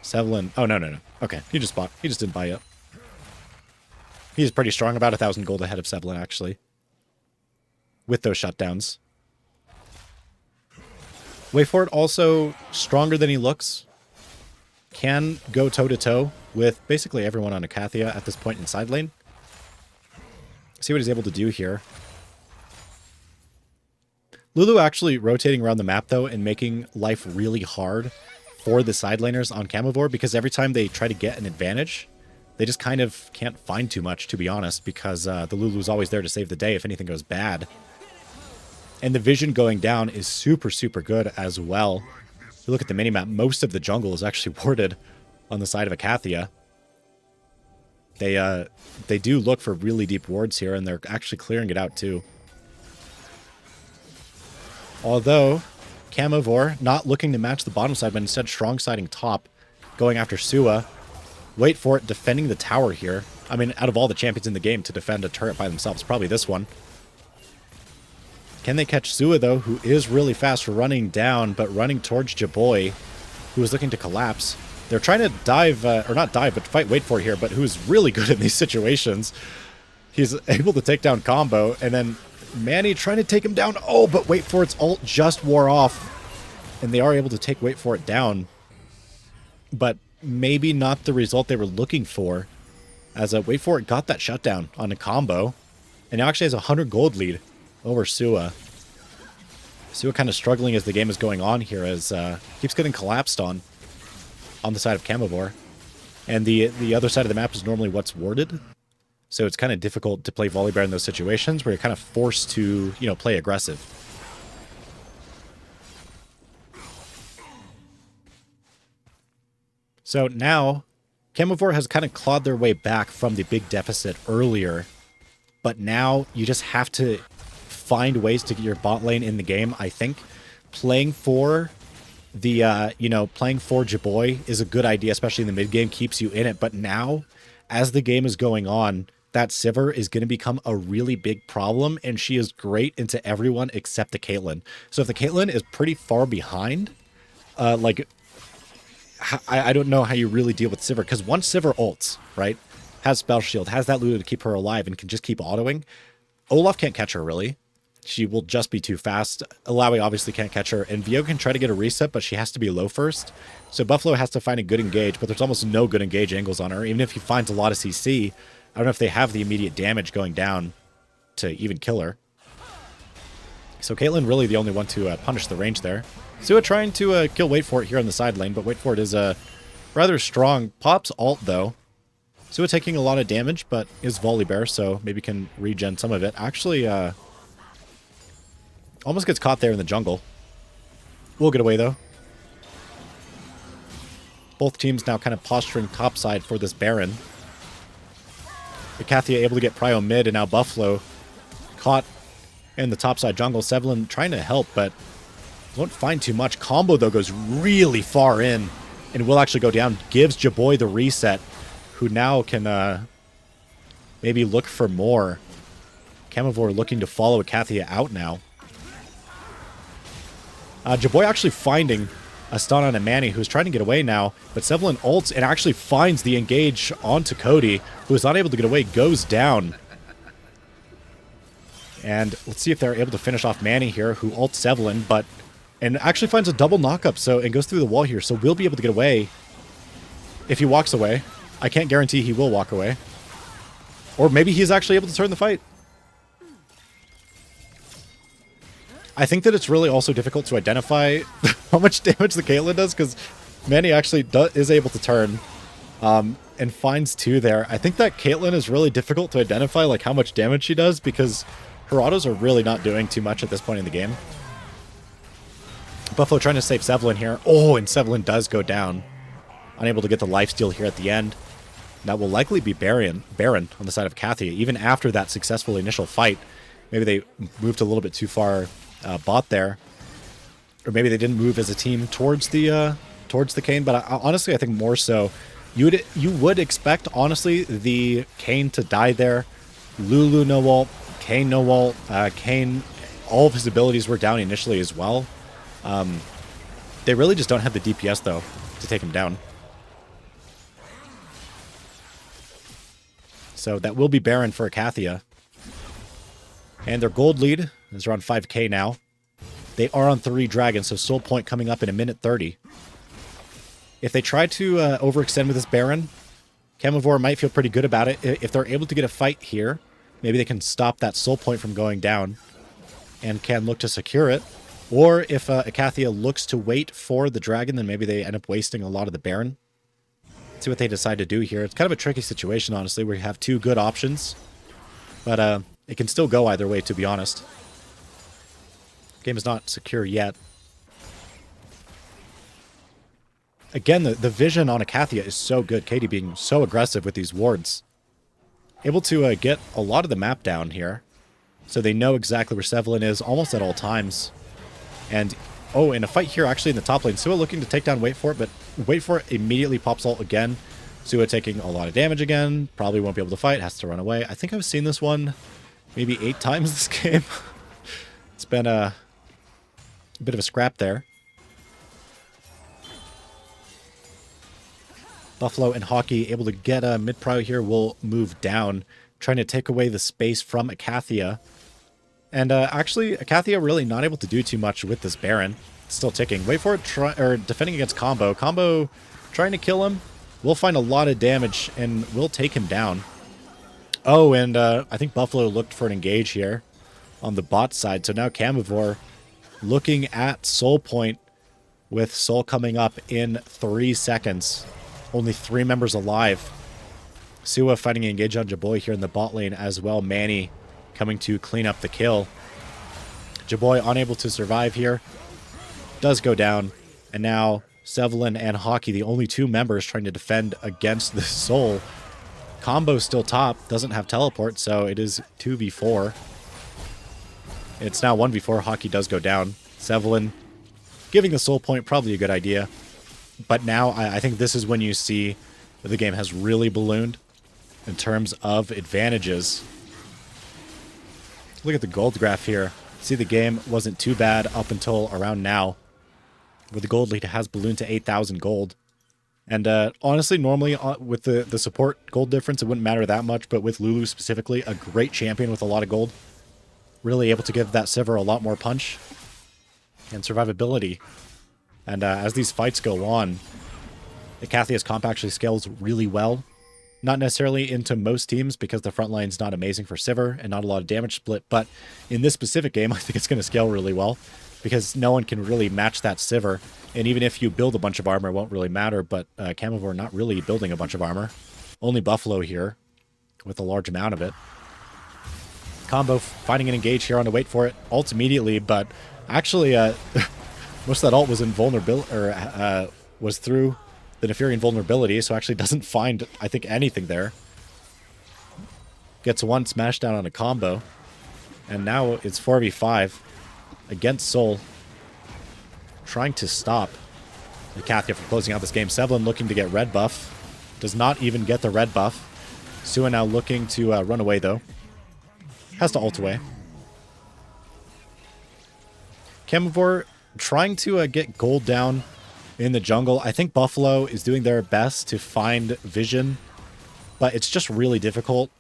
Sevelin, oh no. Okay, he just didn't buy it. He's pretty strong, about 1,000 gold ahead of Sevelin, actually, with those shutdowns. Wait for it, also stronger than he looks. Can go toe-to-toe with basically everyone on Icathia at this point in side lane. See what he's able to do here. Lulu actually rotating around the map, though, and making life really hard for the side laners on Camavor, because every time they try to get an advantage, they just kind of can't find too much, to be honest, because the Lulu's always there to save the day if anything goes bad. And the vision going down is super, super good as well. If you look at the minimap, most of the jungle is actually warded on the side of Icathia. They do look for really deep wards here, and they're actually clearing it out too. Although, Camavor not looking to match the bottom side, but instead strong siding top, going after Sua. Wait for it, defending the tower here. I mean, out of all the champions in the game to defend a turret by themselves, probably this one. Can they catch Sua, though, who is really fast running down, but running towards Jaboy, who is looking to collapse. They're trying to dive, or not dive, but fight Wait for it here, but who's really good in these situations. He's able to take down Combo, and then Manny trying to take him down. Oh, but Wait for It's ult just wore off, and they are able to take Wait for It down. But maybe not the result they were looking for, as Wait for It got that shutdown on a Combo, and now actually has a 100 gold lead over Sua. Sua kind of struggling as the game is going on here, as keeps getting collapsed on the side of Camavor. And the other side of the map is normally what's warded. So it's kind of difficult to play Volibear in those situations where you're kind of forced to, you know, play aggressive. So now, Camavor has kind of clawed their way back from the big deficit earlier. But now you just have to find ways to get your bot lane in the game, I think. Playing for the, playing for Jaboy is a good idea, especially in the mid game, keeps you in it. But now, as the game is going on, that Sivir is going to become a really big problem, and she is great into everyone except the Caitlyn. So if the Caitlyn is pretty far behind, I don't know how you really deal with Sivir, because once Sivir ults, right, has Spell Shield, has that Lulu to keep her alive, and can just keep autoing, Olaf can't catch her, really. She will just be too fast. Alawi obviously can't catch her, and Vio can try to get a reset, but she has to be low first. So Buffalo has to find a good engage, but there's almost no good engage angles on her. Even if he finds a lot of CC, I don't know if they have the immediate damage going down to even kill her. So Caitlyn really the only one to punish the range there. Sua trying to kill Wait for It here on the side lane, but Wait for It is rather strong. Pops ult, though. Sua taking a lot of damage, but is Volibear, so maybe can regen some of it. Actually, almost gets caught there in the jungle. We'll get away, though. Both teams now kind of posturing topside for this Baron. Icathia able to get Prio mid, and now Buffalo caught in the topside jungle. Sevlin trying to help, but won't find too much. Combo, though, goes really far in and will actually go down. Gives Jaboy the reset, who now can maybe look for more. Camavor looking to follow Icathia out now. Jaboy actually finding a stun on a Manny, who's trying to get away now, but Sevlin ults and actually finds the engage onto Cody, who is not able to get away, goes down. And let's see if they're able to finish off Manny here, who ults Sevlin, and actually finds a double knockup, and goes through the wall here, so we'll be able to get away if he walks away. I can't guarantee he will walk away. Or maybe he's actually able to turn the fight. I think that it's really also difficult to identify how much damage the Caitlyn does, because Manny actually is able to turn and finds two there. I think that Caitlyn is really difficult to identify, like how much damage she does, because her autos are really not doing too much at this point in the game. Buffalo trying to save Sevlin here. Oh, and Sevlin does go down. Unable to get the lifesteal here at the end. That will likely be Baron on the side of Icathia, even after that successful initial fight. Maybe they moved a little bit too far bot there, or maybe they didn't move as a team towards the Kayn. But honestly, I think more so, you would expect honestly the Kayn to die there. Lulu no ult, Kayn no ult. Kayn, all of his abilities were down initially as well. They really just don't have the DPS though to take him down. So that will be Baron for Icathia. And their gold lead is around 5k now. They are on 3 dragons, so soul point coming up in a minute 30. If they try to overextend with this Baron, Camavor might feel pretty good about it. If they're able to get a fight here, maybe they can stop that soul point from going down and can look to secure it. Or if Icathia looks to wait for the dragon, then maybe they end up wasting a lot of the Baron. Let's see what they decide to do here. It's kind of a tricky situation, honestly, where you have 2 good options. But it can still go either way, to be honest. Game is not secure yet. Again, the vision on Icathia is so good. Katie being so aggressive with these wards. Able to get a lot of the map down here. So they know exactly where Sevelin is almost at all times. And, oh, in a fight here actually in the top lane. Sua looking to take down Wait For It, but Wait For It immediately pops ult again. Sua taking a lot of damage again. Probably won't be able to fight. Has to run away. I think I've seen this one maybe 8 times this game. It's been a bit of a scrap there. Buffalo and Hockey able to get a mid-prio here will move down, trying to take away the space from Icathia. And actually, Icathia really not able to do too much with this Baron. Still ticking. Wait for it, defending against Combo. Combo trying to kill him. Will find a lot of damage and will take him down. Oh, and I think Buffalo looked for an engage here on the bot side. So now Camavor looking at Soul Point with Soul coming up in 3 seconds. Only 3 members alive. Sua fighting an engage on Jaboy here in the bot lane as well. Manny coming to clean up the kill. Jaboy unable to survive here. Does go down. And now Sevelin and Hockey, the only 2 members trying to defend against the Soul. Combo still top. Doesn't have teleport, so it is 2v4. It's now 1v4. Hockey does go down. Sevelin giving the Soul Point, probably a good idea. But now I think this is when you see that the game has really ballooned in terms of advantages. Look at the gold graph here. See, the game wasn't too bad up until around now, where the gold lead has ballooned to 8,000 gold. And honestly, normally with the support gold difference, it wouldn't matter that much. But with Lulu specifically, a great champion with a lot of gold. Really able to give that Sivir a lot more punch and survivability. And as these fights go on, Icathia's comp actually scales really well. Not necessarily into most teams because the front line's not amazing for Sivir and not a lot of damage split. But in this specific game, I think it's going to scale really well because no one can really match that Sivir. And even if you build a bunch of armor, it won't really matter. But Camavor not really building a bunch of armor. Only Buffalo here with a large amount of it. Combo finding an engage here on to Wait For It. Ults immediately, but actually... most of that ult was invulnerability, or was through the Nefarian vulnerability, so actually doesn't find, I think, anything there. Gets one smash down on a combo, and now it's 4v5 against Soul, trying to stop Icathia from closing out this game. Sevelin looking to get red buff, does not even get the red buff. Sua now looking to run away though, has to ult away. Camavor trying to get gold down in the jungle. I think Buffalo is doing their best to find vision, but it's just really difficult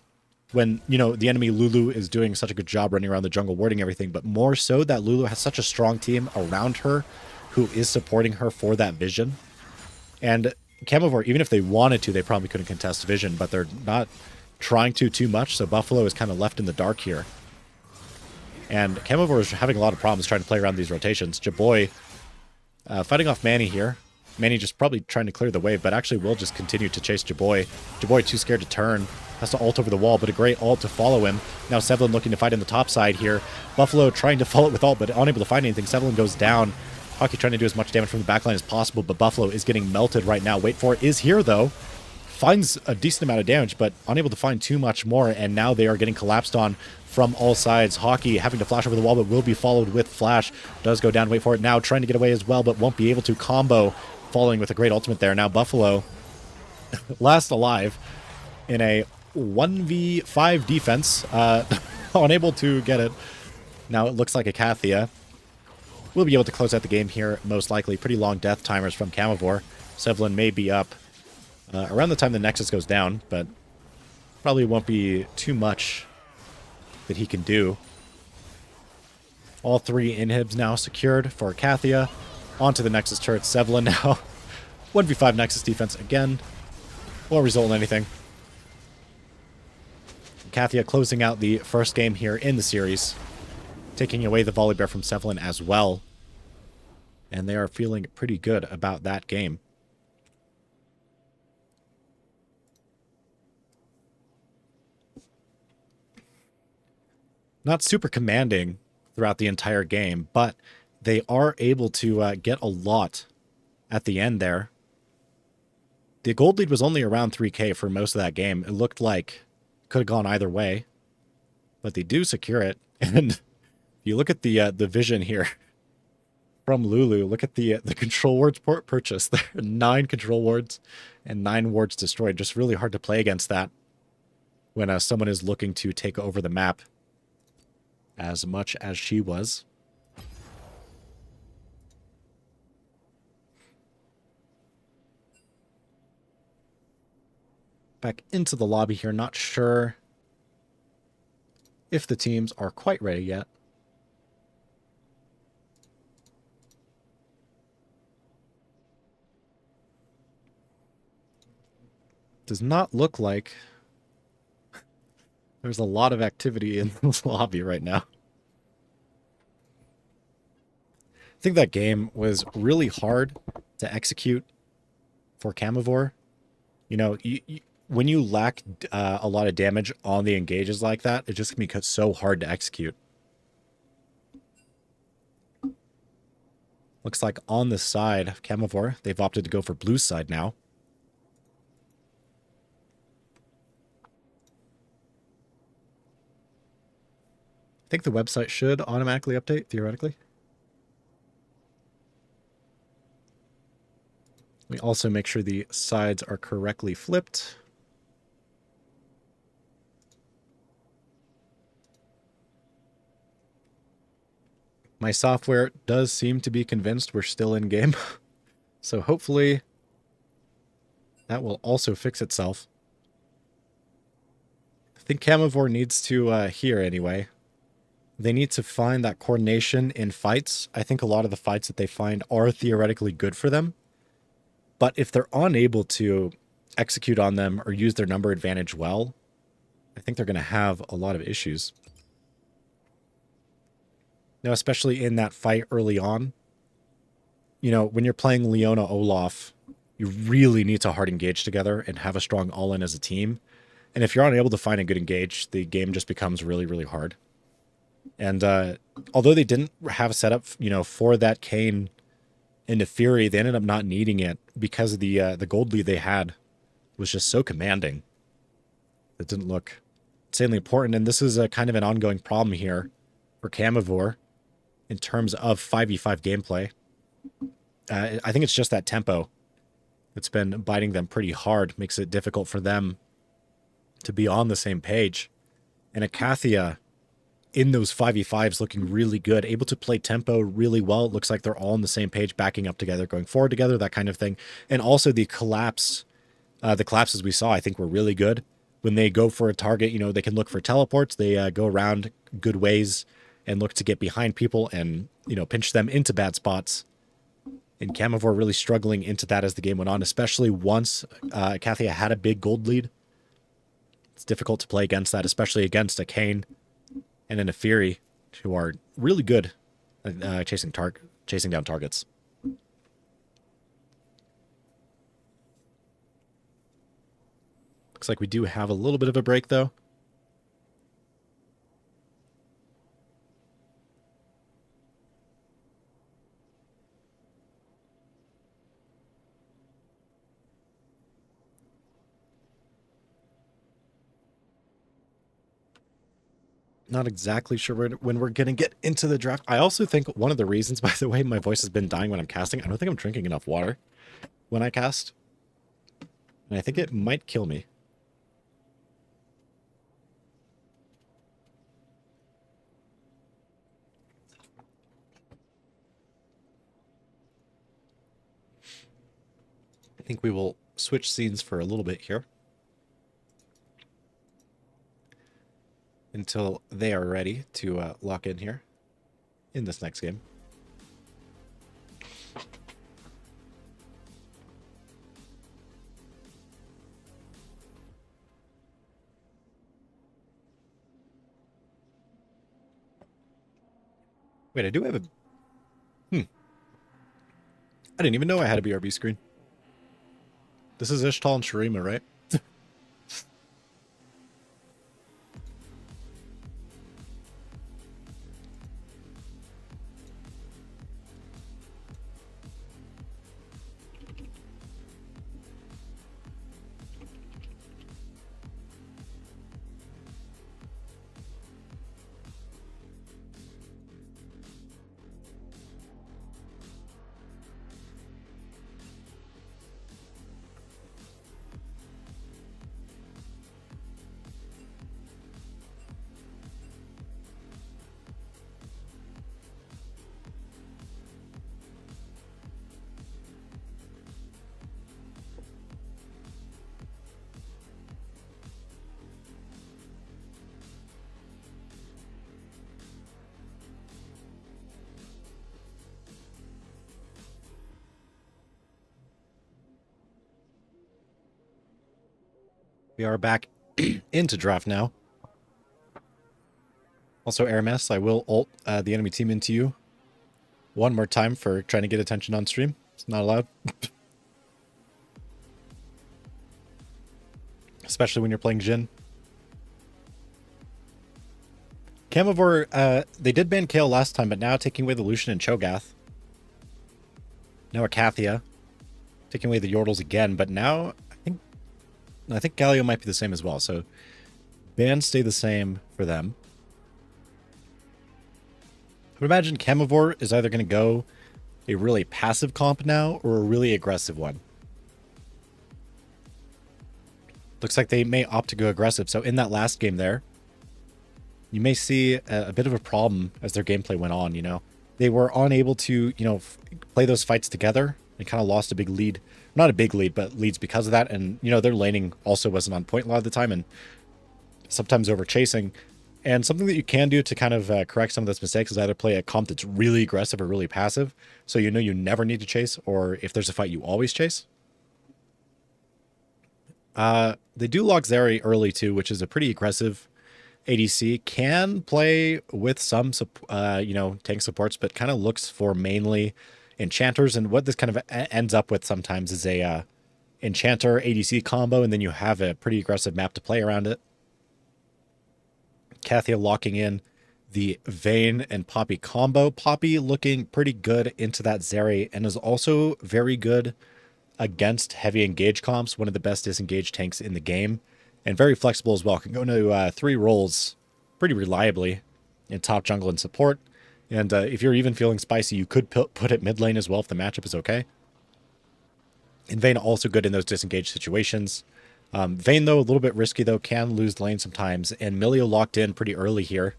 when, you know, the enemy Lulu is doing such a good job running around the jungle, warding everything, but more so that Lulu has such a strong team around her who is supporting her for that vision. And Camavor, even if they wanted to, they probably couldn't contest vision, but they're not trying to too much, so Buffalo is kind of left in the dark here. And Camavor is having a lot of problems trying to play around these rotations. Jaboy fighting off Manny here. Manny just probably trying to clear the wave, but actually will just continue to chase Jaboy. Jaboy too scared to turn. Has to ult over the wall, but a great ult to follow him. Now Sevelin looking to fight in the top side here. Buffalo trying to follow it with ult, but unable to find anything. Sevelin goes down. Hockey trying to do as much damage from the backline as possible, but Buffalo is getting melted right now. Wait For It is here, though. Finds a decent amount of damage, but unable to find too much more, and now they are getting collapsed on from all sides. Hockey having to flash over the wall, but will be followed with flash. Does go down. Wait For It now, trying to get away as well, but won't be able to. Combo following with a great ultimate there. Now Buffalo last alive in a 1v5 defense. Unable to get it. Now it looks like Icathia will be able to close out the game here, most likely. Pretty long death timers from Camavor. Sevelin may be up around the time the Nexus goes down, but probably won't be too much that he can do. All 3 inhibs now secured for Icathia. Onto the Nexus turret. Sevlin now. 1v5 Nexus defense again. Won't result in anything. Icathia closing out the first game here in the series. Taking away the volley bear from Sevlin as well. And they are feeling pretty good about that game. Not super commanding throughout the entire game, but they are able to get a lot at the end there. The gold lead was only around 3k for most of that game. It looked like it could have gone either way, but they do secure it. And if you look at the vision here from Lulu, look at the control wards purchase. There are 9 control wards and 9 wards destroyed. Just really hard to play against that when someone is looking to take over the map as much as she was. Back into the lobby here. Not sure if the teams are quite ready yet. Does not look like there's a lot of activity in this lobby right now. I think that game was really hard to execute for Camavor. You know, when you lack a lot of damage on the engages like that, it just can be so hard to execute. Looks like on the side of Camavor, they've opted to go for blue side now. I think the website should automatically update, theoretically. We also make sure the sides are correctly flipped. My software does seem to be convinced we're still in game. So hopefully that will also fix itself. I think Camavor needs to, here anyway, they need to find that coordination in fights. I think a lot of the fights that they find are theoretically good for them. But if they're unable to execute on them or use their number advantage well, I think they're going to have a lot of issues. Now, especially in that fight early on, you know, when you're playing Leona Olaf, you really need to hard engage together and have a strong all-in as a team. And if you're unable to find a good engage, the game just becomes really, really hard. And although they didn't have a setup, you know, for that Kayn into Fury, they ended up not needing it because of the gold lead they had was just so commanding. It didn't look insanely important. And this is a kind of an ongoing problem here for Camavor in terms of 5v5 gameplay. I think it's just that tempo that's been biting them pretty hard, makes it difficult for them to be on the same page. And Icathia in those 5v5s looking really good, able to play tempo really well. It looks like they're all on the same page, backing up together, going forward together, that kind of thing. And also the collapses we saw, I think were really good. When they go for a target, you know, they can look for teleports. They go around good ways and look to get behind people and, you know, pinch them into bad spots. And Camavor really struggling into that as the game went on, especially once Icathia had a big gold lead. It's difficult to play against that, especially against a Kayn and then a Fury, who are really good at chasing down targets. Looks like we do have a little bit of a break, though. Not exactly sure when we're going to get into the draft. I also think one of the reasons, by the way, my voice has been dying when I'm casting, I don't think I'm drinking enough water when I cast. And I think it might kill me. I think we will switch scenes for a little bit here. Until they are ready to lock in here in this next game. Wait, I do have a... I didn't even know I had a BRB screen. This is Ishtal and Shurima, right? We are back into draft now. Also, Aramis, I will ult the enemy team into you one more time for trying to get attention on stream. It's not allowed. Especially when you're playing Jhin. Camavor, they did ban Kayle last time, but now taking away the Lucian and Cho'Gath. Now Icathia. Taking away the Yordles again, but now I think Galio might be the same as well, so bans stay the same for them. I would imagine Camavor is either going to go a really passive comp now or a really aggressive one. Looks like they may opt to go aggressive. So in that last game there, you may see a bit of a problem as their gameplay went on, you know. They were unable to, you know, play those fights together. They kind of lost a big lead. Not a big lead, but leads because of that. And, you know, their laning also wasn't on point a lot of the time and sometimes over chasing. And something that you can do to kind of correct some of those mistakes is either play a comp that's really aggressive or really passive. So you know you never need to chase, or if there's a fight, you always chase. They do lock Zeri early too, which is a pretty aggressive ADC. Can play with some, you know, tank supports, but kind of looks for mainly enchanters. And what this kind of ends up with sometimes is a enchanter ADC combo, and then you have a pretty aggressive map to play around it. Icathia locking in the Vayne and Poppy combo. Poppy looking pretty good into that Zeri, and is also very good against heavy engage comps, one of the best disengaged tanks in the game, and very flexible as well. Can go into 3 roles pretty reliably in top jungle and support. And if you're even feeling spicy, you could put it mid lane as well if the matchup is okay. And Vayne also good in those disengaged situations. Vayne, though, a little bit risky, though, can lose lane sometimes. And Milio locked in pretty early here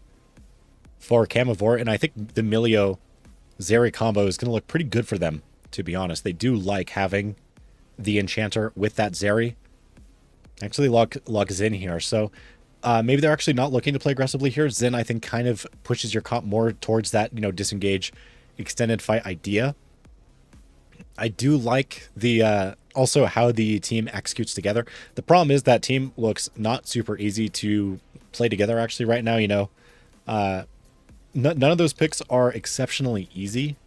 for Camavor. And I think the Milio-Zeri combo is going to look pretty good for them, to be honest. They do like having the Enchanter with that Zeri. Actually, lock Xin here. So maybe they're actually not looking to play aggressively here. Xin, I think, kind of pushes your comp more towards that, you know, disengage, extended fight idea. I do like the also how the team executes together. The problem is that team looks not super easy to play together actually right now. You know, none of those picks are exceptionally easy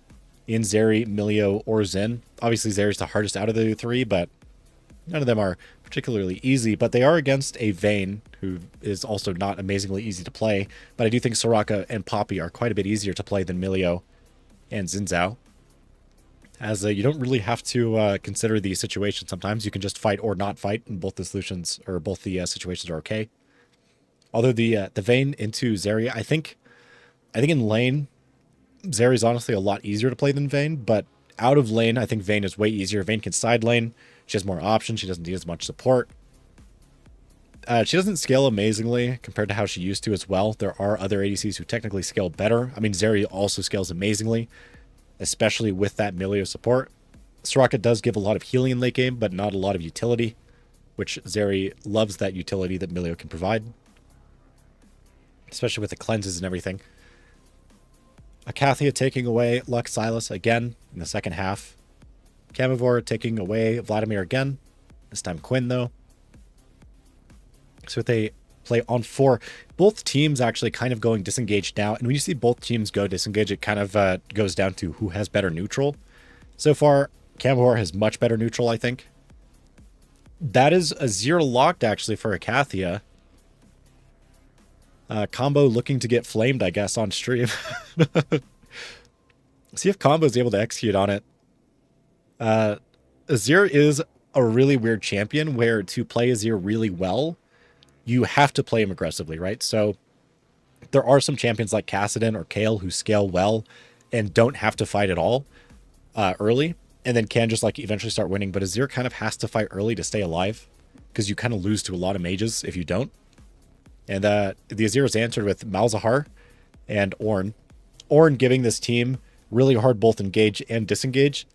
in Zeri, Milio, or Xin. Obviously, Zeri's the hardest out of the 3, but none of them are particularly easy. But they are against a Vayne, who is also not amazingly easy to play. But I do think Soraka and Poppy are quite a bit easier to play than Milio and Xin Zhao, as you don't really have to consider the situation. Sometimes you can just fight or not fight, and both the solutions or both the situations are okay. Although the Vayne into Zeri, I think in lane, Zeri's honestly a lot easier to play than Vayne, but out of lane, I think Vayne is way easier. Vayne can side lane. She has more options. She doesn't need as much support. She doesn't scale amazingly compared to how she used to as well. There are other ADCs who technically scale better. I mean, Zeri also scales amazingly, especially with that Milio support. Soraka does give a lot of healing in late game, but not a lot of utility, which Zeri loves that utility that Milio can provide, especially with the cleanses and everything. Icathia taking away Lux Silas again in the second half. Camavor taking away Vladimir again. This time Quinn, though. So they play on 4. Both teams actually kind of going disengaged now. And when you see both teams go disengaged, it kind of goes down to who has better neutral. So far, Camavor has much better neutral, I think. That is a 0 locked, actually, for Icathia. Combo looking to get flamed, I guess, on stream. See if Combo is able to execute on it. Azir is a really weird champion where to play Azir really well, you have to play him aggressively, right? So there are some champions like Kassadin or Kayle who scale well and don't have to fight at all early, and then can just like eventually start winning. But Azir kind of has to fight early to stay alive because you kind of lose to a lot of mages if you don't. And the Azir is answered with Malzahar and Ornn. Ornn giving this team really hard both engage and disengage.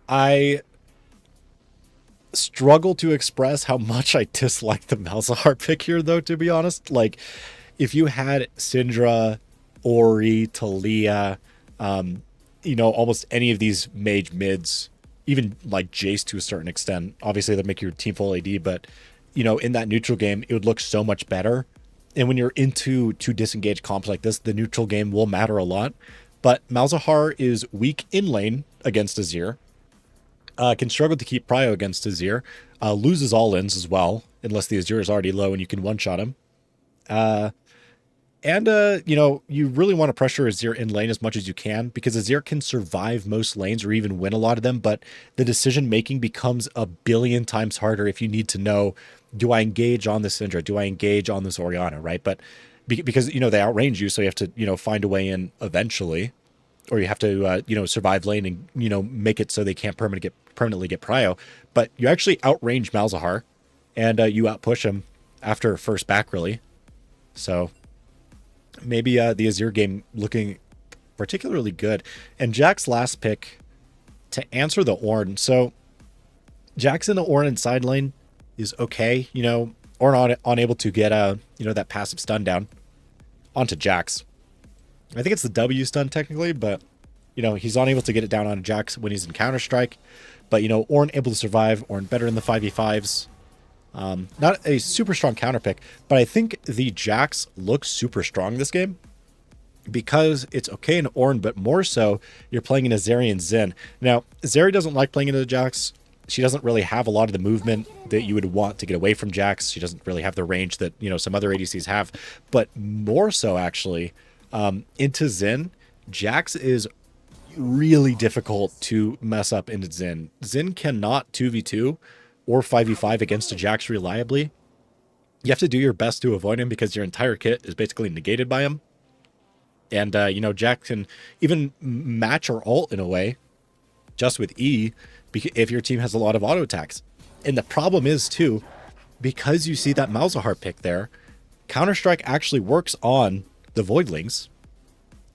I struggle to express how much I dislike the Malzahar pick here, though, to be honest. Like, if you had Syndra, Ori, Talia, almost any of these mage mids, even like Jace to a certain extent, obviously they'll make your team full AD, but, in that neutral game, it would look so much better. And when you're into two disengaged comps like this, the neutral game will matter a lot. But Malzahar is weak in lane against Azir. Can struggle to keep prio against Azir. Loses all-ins as well, unless the Azir is already low and you can one-shot him. You really want to pressure Azir in lane as much as you can, because Azir can survive most lanes or even win a lot of them, but the decision-making becomes a billion times harder if you need to know, do I engage on this Syndra? Do I engage on this Orianna, right? But because, they outrange you, so you have to, find a way in eventually, or you have to, survive lane and, make it so they can't permanently get prio. But you actually outrange Malzahar, and you outpush him after first back, really. So maybe the Azir game looking particularly good. And Jack's last pick to answer the Ornn. So Jack's in the Ornn in side lane is okay. Ornn unable to get that passive stun down onto Jax. I think it's the W stun technically, but he's unable to get it down on Jax when he's in Counter-Strike. But Ornn able to survive. Ornn better in the 5v5s. Not a super strong counter pick, but I think the Jax looks super strong this game because it's okay in Ornn, but more so you're playing in a Zeri and Xin. Now, Zeri doesn't like playing into the Jax. She doesn't really have a lot of the movement that you would want to get away from Jax. She doesn't really have the range that, some other ADCs have. But more so, actually, into Xin, Jax is really difficult to mess up into Xin. Xin cannot 2v2 or 5v5 against a Jax reliably. You have to do your best to avoid him because your entire kit is basically negated by him. And, Jax can even match or ult in a way just with E if your team has a lot of auto attacks. And the problem is, too, because you see that Malzahar pick there, Counter-Strike actually works on the Voidlings.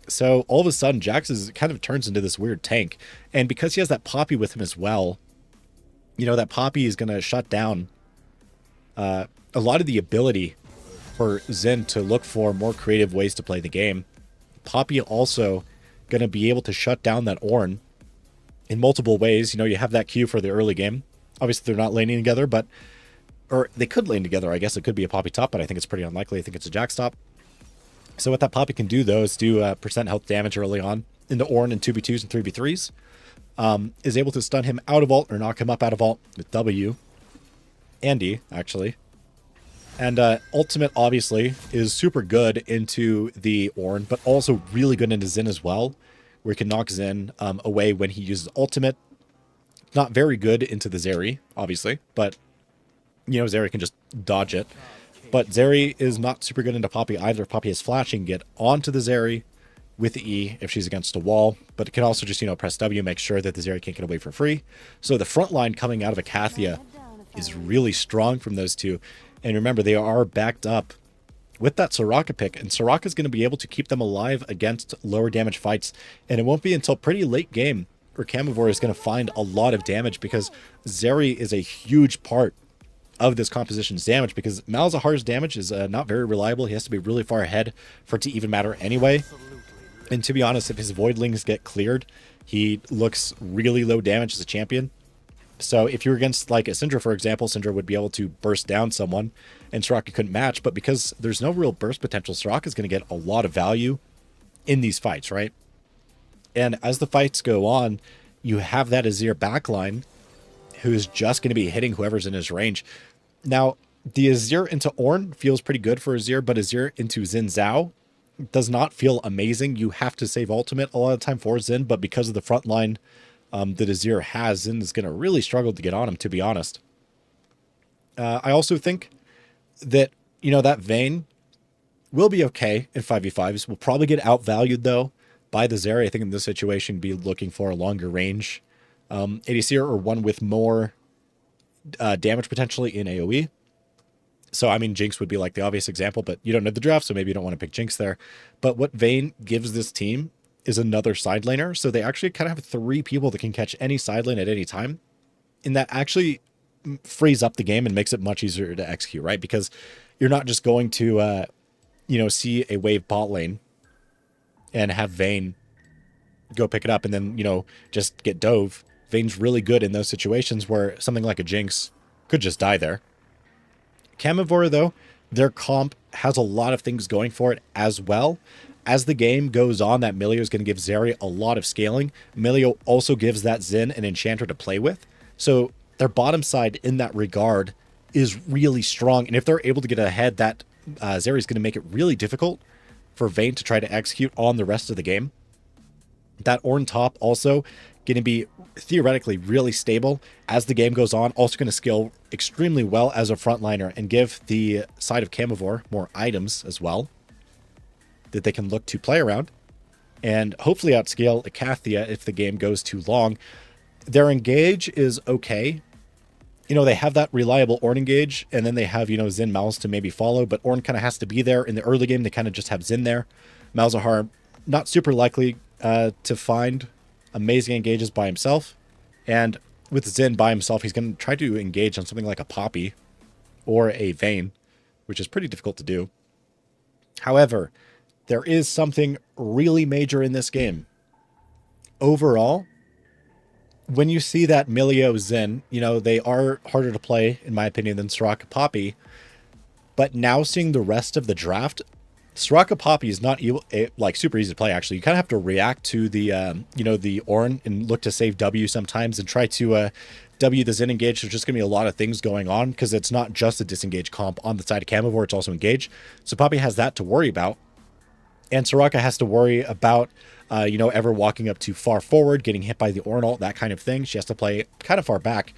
So all of a sudden, Jax kind of turns into this weird tank. And because he has that Poppy with him as well, that Poppy is going to shut down a lot of the ability for Xin to look for more creative ways to play the game. Poppy also going to be able to shut down that Ornn in multiple ways. You have that Q for the early game. Obviously, they're not laning together, or they could lane together. I guess it could be a Poppy top, but I think it's pretty unlikely. I think it's a Jax top. So what that Poppy can do, though, is do percent health damage early on into Ornn in 2v2s and 3v3s. Is able to stun him out of ult or knock him up out of ult with W and E, actually. And ultimate, obviously, is super good into the Ornn, but also really good into Xin as well, where he can knock Xin away when he uses ultimate. Not very good into the Zeri, obviously, but, Zeri can just dodge it. But Zeri is not super good into Poppy either. If Poppy is flashing, get onto the Zeri with the E if she's against a wall. But it can also just, press W, make sure that the Zeri can't get away for free. So the front line coming out of Icathia is really strong from those two. And remember, they are backed up with that Soraka pick. And Soraka is going to be able to keep them alive against lower damage fights. And it won't be until pretty late game where Camavor is going to find a lot of damage because Zeri is a huge part of this composition's damage, because Malzahar's damage is not very reliable. He has to be really far ahead for it to even matter anyway. And to be honest, if his Voidlings get cleared, he looks really low damage as a champion. So if you're against like a Syndra, for example, Syndra would be able to burst down someone and Soraka couldn't match. But because there's no real burst potential, Soraka is going to get a lot of value in these fights, right? And as the fights go on, you have that Azir backline who's just going to be hitting whoever's in his range. Now, the Azir into Ornn feels pretty good for Azir, but Azir into Xin Zhao does not feel amazing. You have to save ultimate a lot of the time for Xin, but because of the front line that Azir has, Xin is going to really struggle to get on him, to be honest. I also think that, that Vayne will be okay in 5v5s. Will probably get outvalued, though, by the Zeri. I think in this situation, be looking for a longer range ADC or one with more damage potentially in AoE. So, I mean, Jinx would be like the obvious example, but you don't know the draft, so maybe you don't want to pick Jinx there. But what Vayne gives this team is another side laner. So they actually kind of have 3 people that can catch any side lane at any time. And that actually frees up the game and makes it much easier to execute, right? Because you're not just going to, see a wave bot lane and have Vayne go pick it up and then, just get dove. Vayne's really good in those situations where something like a Jinx could just die there. Camavor, though, their comp has a lot of things going for it as well. As the game goes on, that Milio is going to give Zeri a lot of scaling. Milio also gives that Xin an enchanter to play with. So their bottom side in that regard is really strong. And if they're able to get ahead, that Zeri is going to make it really difficult for Vayne to try to execute on the rest of the game. That Ornn top also going to be theoretically really stable as the game goes on. Also going to scale extremely well as a frontliner and give the side of Camavor more items as well that they can look to play around and hopefully outscale Icathia if the game goes too long. Their engage is okay. They have that reliable Ornn engage, and then they have, Xin Malz to maybe follow, but Ornn kind of has to be there. In the early game, they kind of just have Xin there. Malzahar, not super likely to find amazing engages by himself. And with Xin by himself, he's going to try to engage on something like a Poppy or a Vayne, which is pretty difficult to do. However, there is something really major in this game. Overall, when you see that Milio Xin, they are harder to play, in my opinion, than Soraka Poppy. But now seeing the rest of the draft, Soraka Poppy is not super easy to play, actually. You kind of have to react to the, the Ornn and look to save W sometimes and try to W the Xin engage. There's just going to be a lot of things going on because it's not just a disengage comp on the side of Camavor, it's also engage. So Poppy has that to worry about. And Soraka has to worry about, ever walking up too far forward, getting hit by the Ornn ult, that kind of thing. She has to play kind of far back,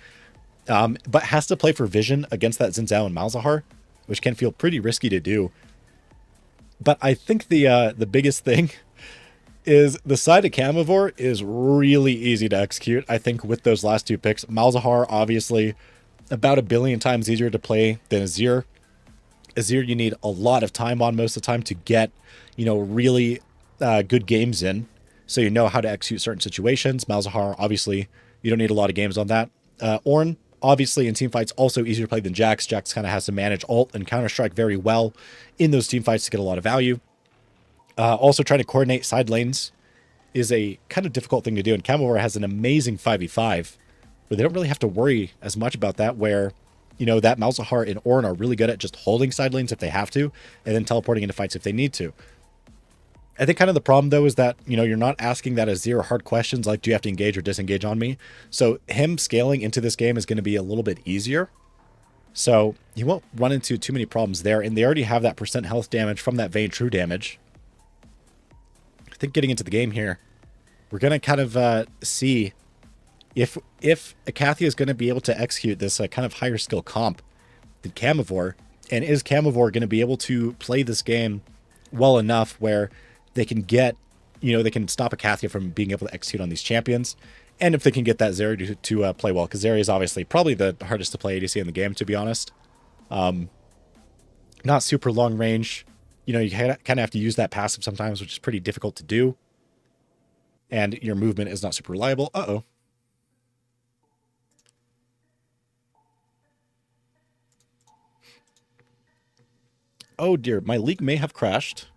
but has to play for vision against that Xin Zhao and Malzahar, which can feel pretty risky to do. But I think the biggest thing is the side of Camavor is really easy to execute. I think with those last 2 picks, Malzahar obviously about 1 billion times easier to play than Azir. Azir, you need a lot of time on most of the time to get, really good games in. So you know how to execute certain situations. Malzahar, obviously, you don't need a lot of games on that. Ornn, obviously, in teamfights, also easier to play than Jax. Jax kind of has to manage ult and Counter-Strike very well in those teamfights to get a lot of value. Also, trying to coordinate side lanes is a kind of difficult thing to do. And Camavor has an amazing 5v5 where they don't really have to worry as much about that, where that Malzahar and Ornn are really good at just holding side lanes if they have to, and then teleporting into fights if they need to. I think kind of the problem, though, is that, you're not asking that Azir hard questions like, do you have to engage or disengage on me? So him scaling into this game is going to be a little bit easier. So you won't run into too many problems there. And they already have that % health damage from that Vayne true damage. I think getting into the game here, we're going to kind of see if Icathia is going to be able to execute this kind of higher skill comp than Camavor. And is Camavor going to be able to play this game well enough where they can get, they can stop Icathia from being able to execute on these champions. And if they can get that Zeri to play well, because Zeri is obviously probably the hardest to play ADC in the game, to be honest. Not super long range. You kind of have to use that passive sometimes, which is pretty difficult to do. And your movement is not super reliable. Uh-oh. Oh dear, my leak may have crashed.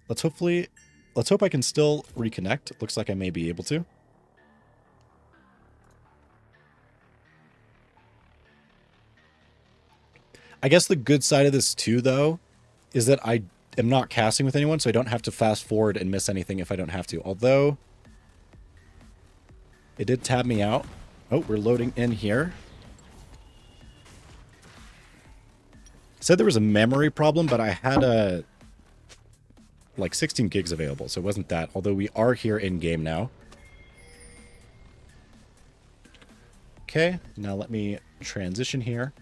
Let's hope I can still reconnect. It looks like I may be able to. I guess the good side of this too, though, is that I am not casting with anyone, so I don't have to fast forward and miss anything if I don't have to. Although, it did tab me out. Oh, we're loading in here. Said there was a memory problem, but I had like 16 gigs available, so it wasn't that. Although we are here in game now. Okay, now let me transition here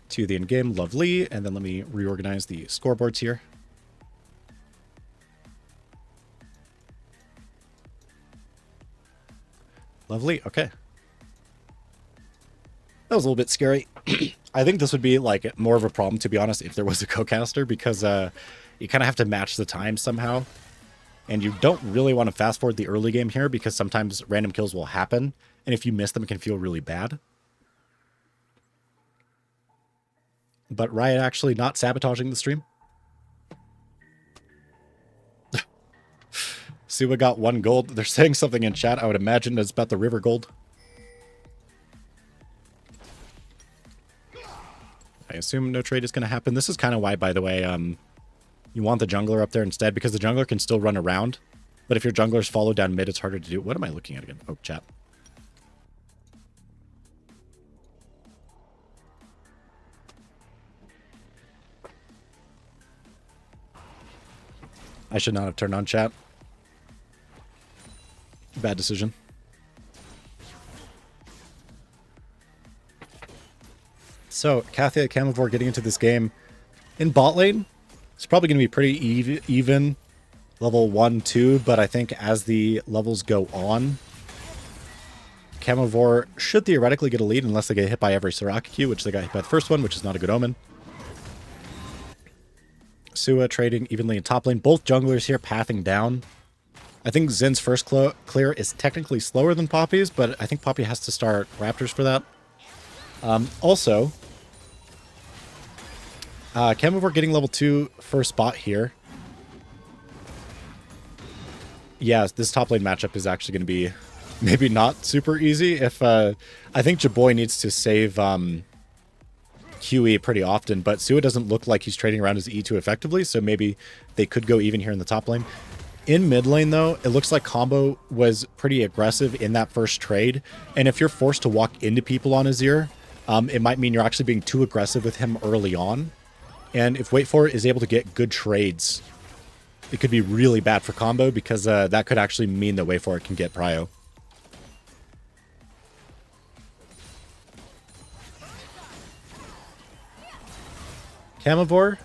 to the in-game. Lovely. And then let me reorganize the scoreboards here. Lovely. Okay. That was a little bit scary. I think this would be like more of a problem, to be honest, if there was a co-caster, because you kind of have to match the time somehow. And you don't really want to fast forward the early game here because sometimes random kills will happen. And if you miss them, it can feel really bad. But Riot actually not sabotaging the stream. Suwa got 1 gold. They're saying something in chat. I would imagine it's about the river gold. I assume no trade is going to happen. This is kind of why, by the way, you want the jungler up there instead, because the jungler can still run around. But if your junglers follow down mid, it's harder to do. What am I looking at again? Oh, chat. I should not have turned on chat. Bad decision. So, Icathia, Camavor getting into this game. In bot lane, it's probably going to be pretty even. Level 1, 2, but I think as the levels go on, Camavor should theoretically get a lead unless they get hit by every Soraka Q, which they got hit by the first one, which is not a good omen. Suwa trading evenly in top lane. Both junglers here pathing down. I think Zin's first clear is technically slower than Poppy's, but I think Poppy has to start Raptors for that. Also, Camavor getting level 2 first spot here. Yeah, this top lane matchup is actually going to be maybe not super easy. If I think Jaboy needs to save QE pretty often, but Suwa doesn't look like he's trading around his E too effectively, so maybe they could go even here in the top lane. In mid lane, though, it looks like Combo was pretty aggressive in that first trade, and if you're forced to walk into people on Azir, it might mean you're actually being too aggressive with him early on. And if Wait For It is able to get good trades, it could be really bad for Combo, because that could actually mean that Wait For It can get prio. Camavor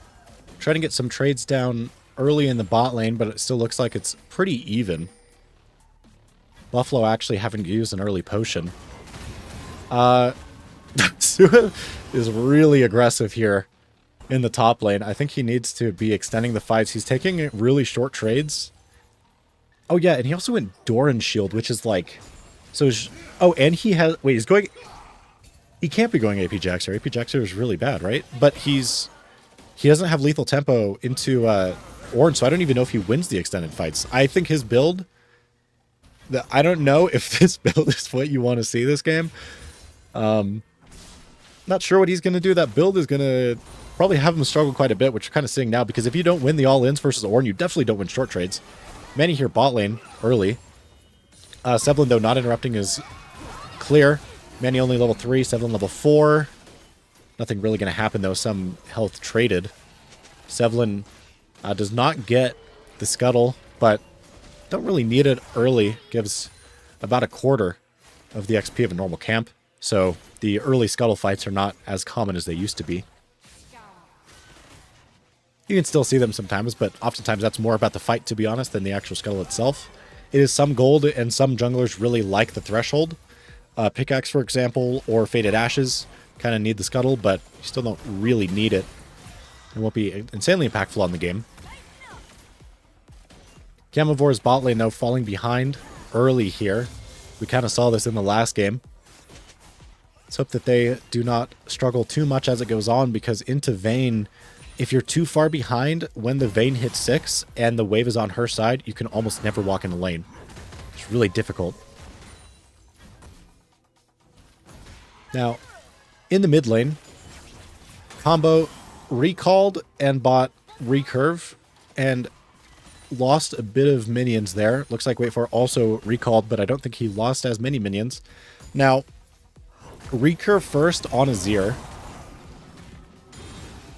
trying to get some trades down early in the bot lane, but it still looks like it's pretty even. Buffalo actually having to use an early potion. Suwa is really aggressive here in the top lane. I think he needs to be extending the fights. He's taking really short trades. Oh yeah, and he also went Doran Shield, which is like... So, oh, and he has... Wait, he's going... He can't be going AP Jaxer. AP Jaxer is really bad, right? But he doesn't have lethal tempo into Orange, so I don't even know if he wins the extended fights. I think his build... I don't know if this build is what you want to see this game. Not sure what he's going to do. That build is going to probably have him struggle quite a bit, which you're kind of seeing now, because if you don't win the all-ins versus Ornn, you definitely don't win short trades. Manny here bot lane early. Sevlin, though, not interrupting is clear. Manny only level 3, Sevlin level 4. Nothing really going to happen, though. Some health traded. Sevlin does not get the scuttle, but don't really need it early. Gives about a quarter of the XP of a normal camp. So the early scuttle fights are not as common as they used to be. You can still see them sometimes, but oftentimes that's more about the fight, to be honest, than the actual scuttle itself. It is some gold, and some junglers really like the threshold. Pickaxe, for example, or Faded Ashes kind of need the scuttle, but you still don't really need it. It won't be insanely impactful on the game. Camavor's bot lane, though, falling behind early here. We kind of saw this in the last game. Let's hope that they do not struggle too much as it goes on, because into Vayne, if you're too far behind when the Vayne hits 6 and the wave is on her side, you can almost never walk in the lane. It's really difficult. Now, in the mid lane, Combo recalled and bought Recurve and lost a bit of minions there. Looks like Wait For It also recalled, but I don't think he lost as many minions. Now, Recurve first on Azir.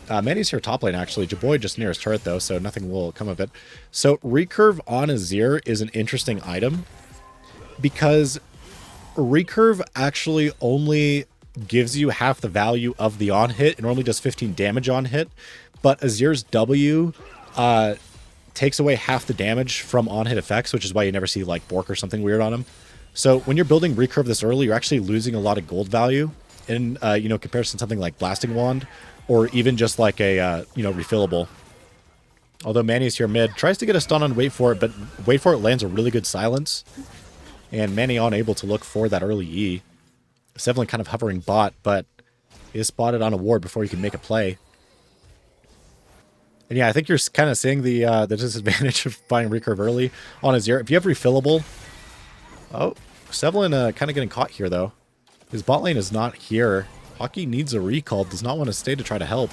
Manny's here top lane, actually. Jaboy just near his turret, though, so nothing will come of it. So Recurve on Azir is an interesting item because Recurve actually only gives you half the value of the on hit. It normally does 15 damage on hit, but Azir's W takes away half the damage from on hit effects, which is why you never see like Bork or something weird on him. So when you're building Recurve this early, you're actually losing a lot of gold value in comparison to something like Blasting Wand, or even just like a refillable. Although Manny's here mid, tries to get a stun on Wait For It, but Wait For It lands a really good silence, and Manny unable to look for that early E. Sevlin kind of hovering bot, but is spotted on a ward before he can make a play. And yeah, I think you're kind of seeing the disadvantage of buying Recurve early on Azir. If you have refillable... Oh, Sevlin kind of getting caught here, though. His bot lane is not here. Hockey needs a recall, does not want to stay to try to help.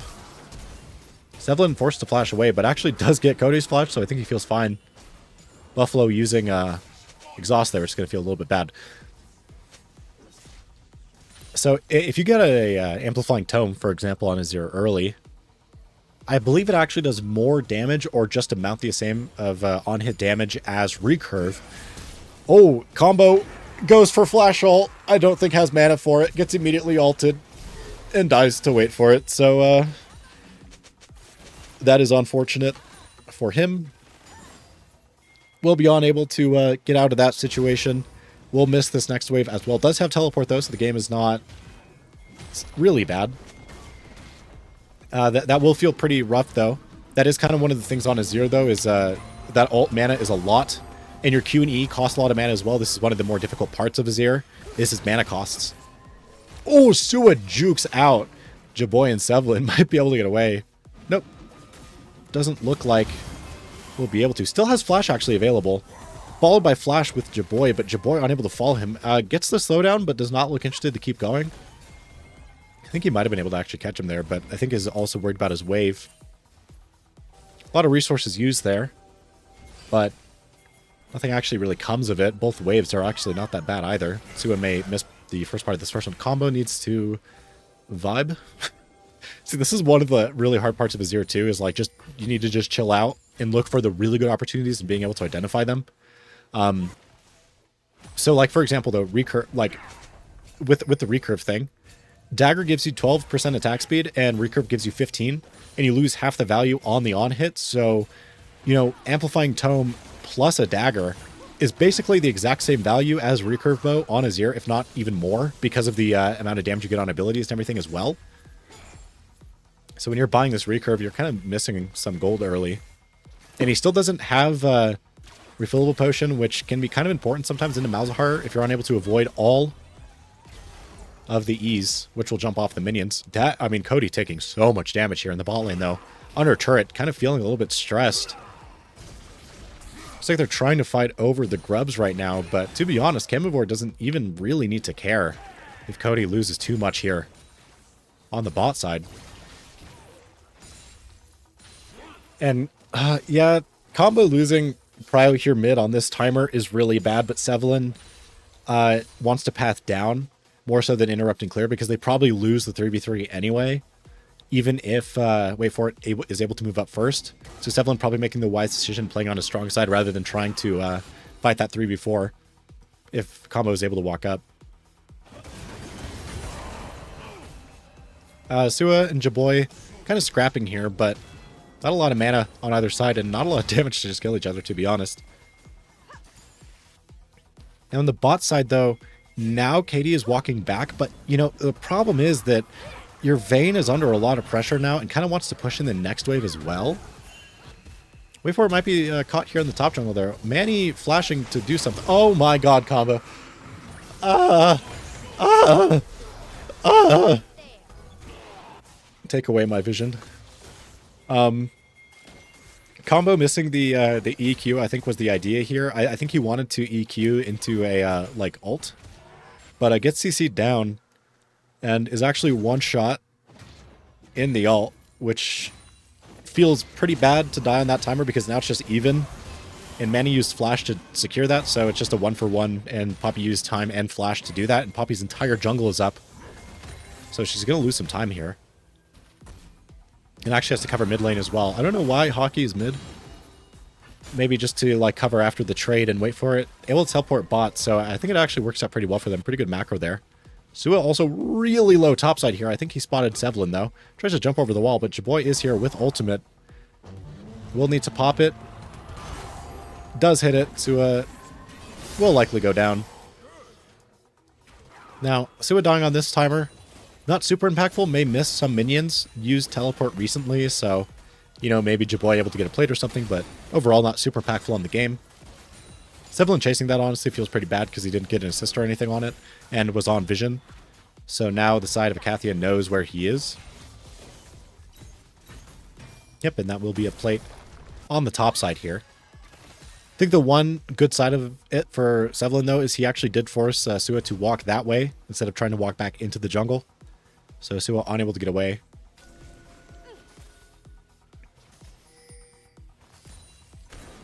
Sevlin forced to flash away, but actually does get Cody's flash, so I think he feels fine. Buffalo using exhaust there, it's going to feel a little bit bad. So if you get a amplifying tome, for example, on Azir early, I believe it actually does more damage, or just about the same of on-hit damage as Recurve. Oh, Combo goes for flash ult. I don't think has mana for it. Gets immediately ulted and dies to Wait For It. So that is unfortunate for him. Will be unable to get out of that situation. Will miss this next wave as well. Does have teleport though, so the game is not really bad. That will feel pretty rough though. That is kind of one of the things on Azir though, is that ult mana is a lot. And your Q and E cost a lot of mana as well. This is one of the more difficult parts of Azir. This is mana costs. Oh, Sua jukes out. Jaboy and Sevlin might be able to get away. Nope. Doesn't look like we'll be able to. Still has Flash actually available. Followed by Flash with Jaboy, but Jaboy unable to follow him. Gets the slowdown, but does not look interested to keep going. I think he might have been able to actually catch him there, but I think is also worried about his wave. A lot of resources used there, but nothing actually really comes of it. Both waves are actually not that bad either. Sua may miss the first part of this first one. Combo needs to vibe. See, this is one of the really hard parts of Azir too, is like you need to just chill out and look for the really good opportunities and being able to identify them. So like for example, the recurve, like with the recurve thing, Dagger gives you 12% attack speed and recurve gives you 15, and you lose half the value on the on hit. So, amplifying tome plus a dagger is basically the exact same value as recurve bow on Azir, if not even more, because of the amount of damage you get on abilities and everything as well. So when you're buying this recurve, you're kind of missing some gold early. And he still doesn't have refillable potion, which can be kind of important sometimes into Malzahar if you're unable to avoid all of the E's, which will jump off the minions. Cody taking so much damage here in the bot lane, though. Under turret, kind of feeling a little bit stressed. Looks like they're trying to fight over the grubs right now, but to be honest, Camavor doesn't even really need to care if Cody loses too much here on the bot side. And, yeah, combo losing Prio here mid on this timer is really bad, but Sevlin wants to path down more so than interrupting clear, because they probably lose the 3v3 anyway, even if Wait For It is able to move up first. So Sevlin probably making the wise decision, playing on his strong side rather than trying to fight that 3v4 if Combo is able to walk up. Sua and Jaboy kind of scrapping here, but not a lot of mana on either side and not a lot of damage to just kill each other, to be honest. And on the bot side, though, now Katie is walking back, but, the problem is that your Vayne is under a lot of pressure now and kind of wants to push in the next wave as well. Wait For It might be caught here in the top jungle there. Manny flashing to do something. Oh my god, combo. Take away my vision. Combo missing the EQ, I think, was the idea here. I think he wanted to EQ into a, like, ult. But gets CC'd down and is actually one shot in the ult, which feels pretty bad to die on that timer because now it's just even. And Manny used Flash to secure that, so it's just a 1-for-1, and Poppy used time and Flash to do that, and Poppy's entire jungle is up. So she's going to lose some time here. And actually has to cover mid lane as well. I don't know why Hockey is mid. Maybe just to like cover after the trade and wait for it. Able to teleport bot, so I think it actually works out pretty well for them. Pretty good macro there. Sua also really low topside here. I think he spotted Sevlin though. Tries to jump over the wall, but Jaboy is here with ultimate. Will need to pop it. Does hit it. Sua will likely go down. Now, Sua dying on this timer, not super impactful. May miss some minions. Used teleport recently, so, you know, maybe Jaboy able to get a plate or something, but overall not super impactful on the game. Sevlin chasing that honestly feels pretty bad because he didn't get an assist or anything on it and was on vision. So now the side of Icathia knows where he is. Yep, and that will be a plate on the top side here. I think the one good side of it for Sevlin, though, is he actually did force Sua to walk that way instead of trying to walk back into the jungle. So Sua unable to get away.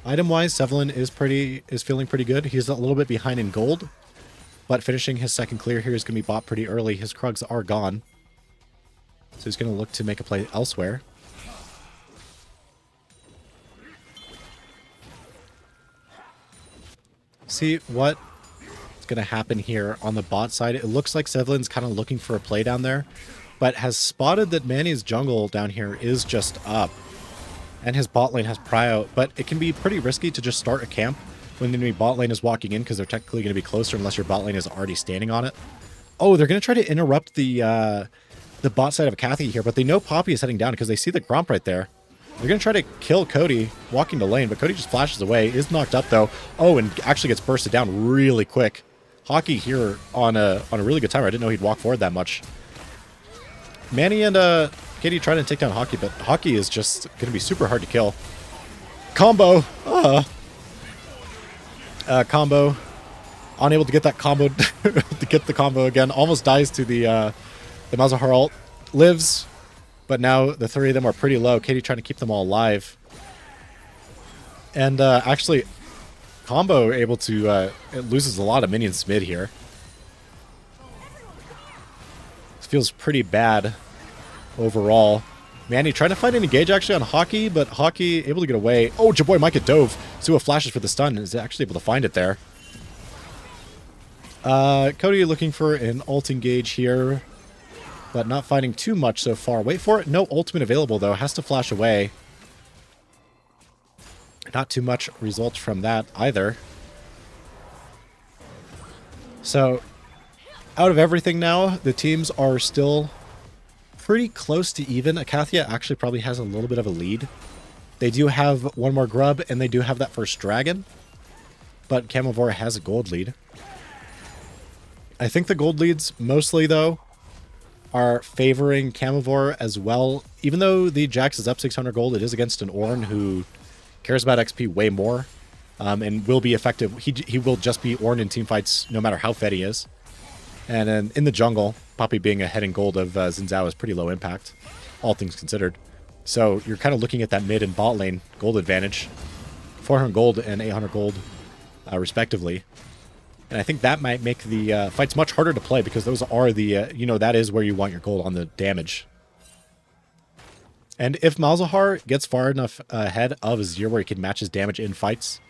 Item-wise, Sevlin is feeling pretty good. He's a little bit behind in gold, but finishing his second clear here is going to be bought pretty early. His Krugs are gone. So he's going to look to make a play elsewhere. See what's going to happen here on the bot side. It looks like Sevlin's kind of looking for a play down there, but has spotted that Manny's jungle down here is just up. And his bot lane has prio, but it can be pretty risky to just start a camp when the enemy bot lane is walking in because they're technically going to be closer unless your bot lane is already standing on it. Oh, they're going to try to interrupt the bot side of Icathia here, but they know Poppy is heading down because they see the Gromp right there. They're going to try to kill Cody walking the lane, but Cody just flashes away. Is knocked up, though. Oh, and actually gets bursted down really quick. Hockey here on a really good timer. I didn't know he'd walk forward that much. Manny and Katie trying to take down Hockey, but Hockey is just going to be super hard to kill. Combo. Combo. Unable to get that combo, to get the combo again. Almost dies to the Malzahar ult. Lives. But now the three of them are pretty low. Katie trying to keep them all alive. And actually, Combo able to... it loses a lot of minions mid here. This feels pretty bad overall. Manny trying to find an engage actually on Hockey, but Hockey able to get away. Oh, Jaboy might get dove. Sua flashes for the stun and is actually able to find it there. Cody looking for an ult engage here, but not finding too much so far. Wait for it. No ultimate available, though. Has to flash away. Not too much results from that either. So, out of everything now, the teams are still pretty close to even. Icathia actually probably has a little bit of a lead. They do have one more grub, and they do have that first dragon. But Camavor has a gold lead. I think the gold leads mostly, though, are favoring Camavor as well. Even though the Jax is up 600 gold, it is against an Ornn who cares about XP way more and will be effective. He will just be Ornn in teamfights no matter how fed he is. And then in the jungle, Poppy being ahead in gold of Xin Zhao is pretty low impact, all things considered. So you're kind of looking at that mid and bot lane gold advantage. 400 gold and 800 gold respectively. And I think that might make the fights much harder to play because those are the, you know, that is where you want your gold on the damage. And if Malzahar gets far enough ahead of Azir where he can match his damage in fights,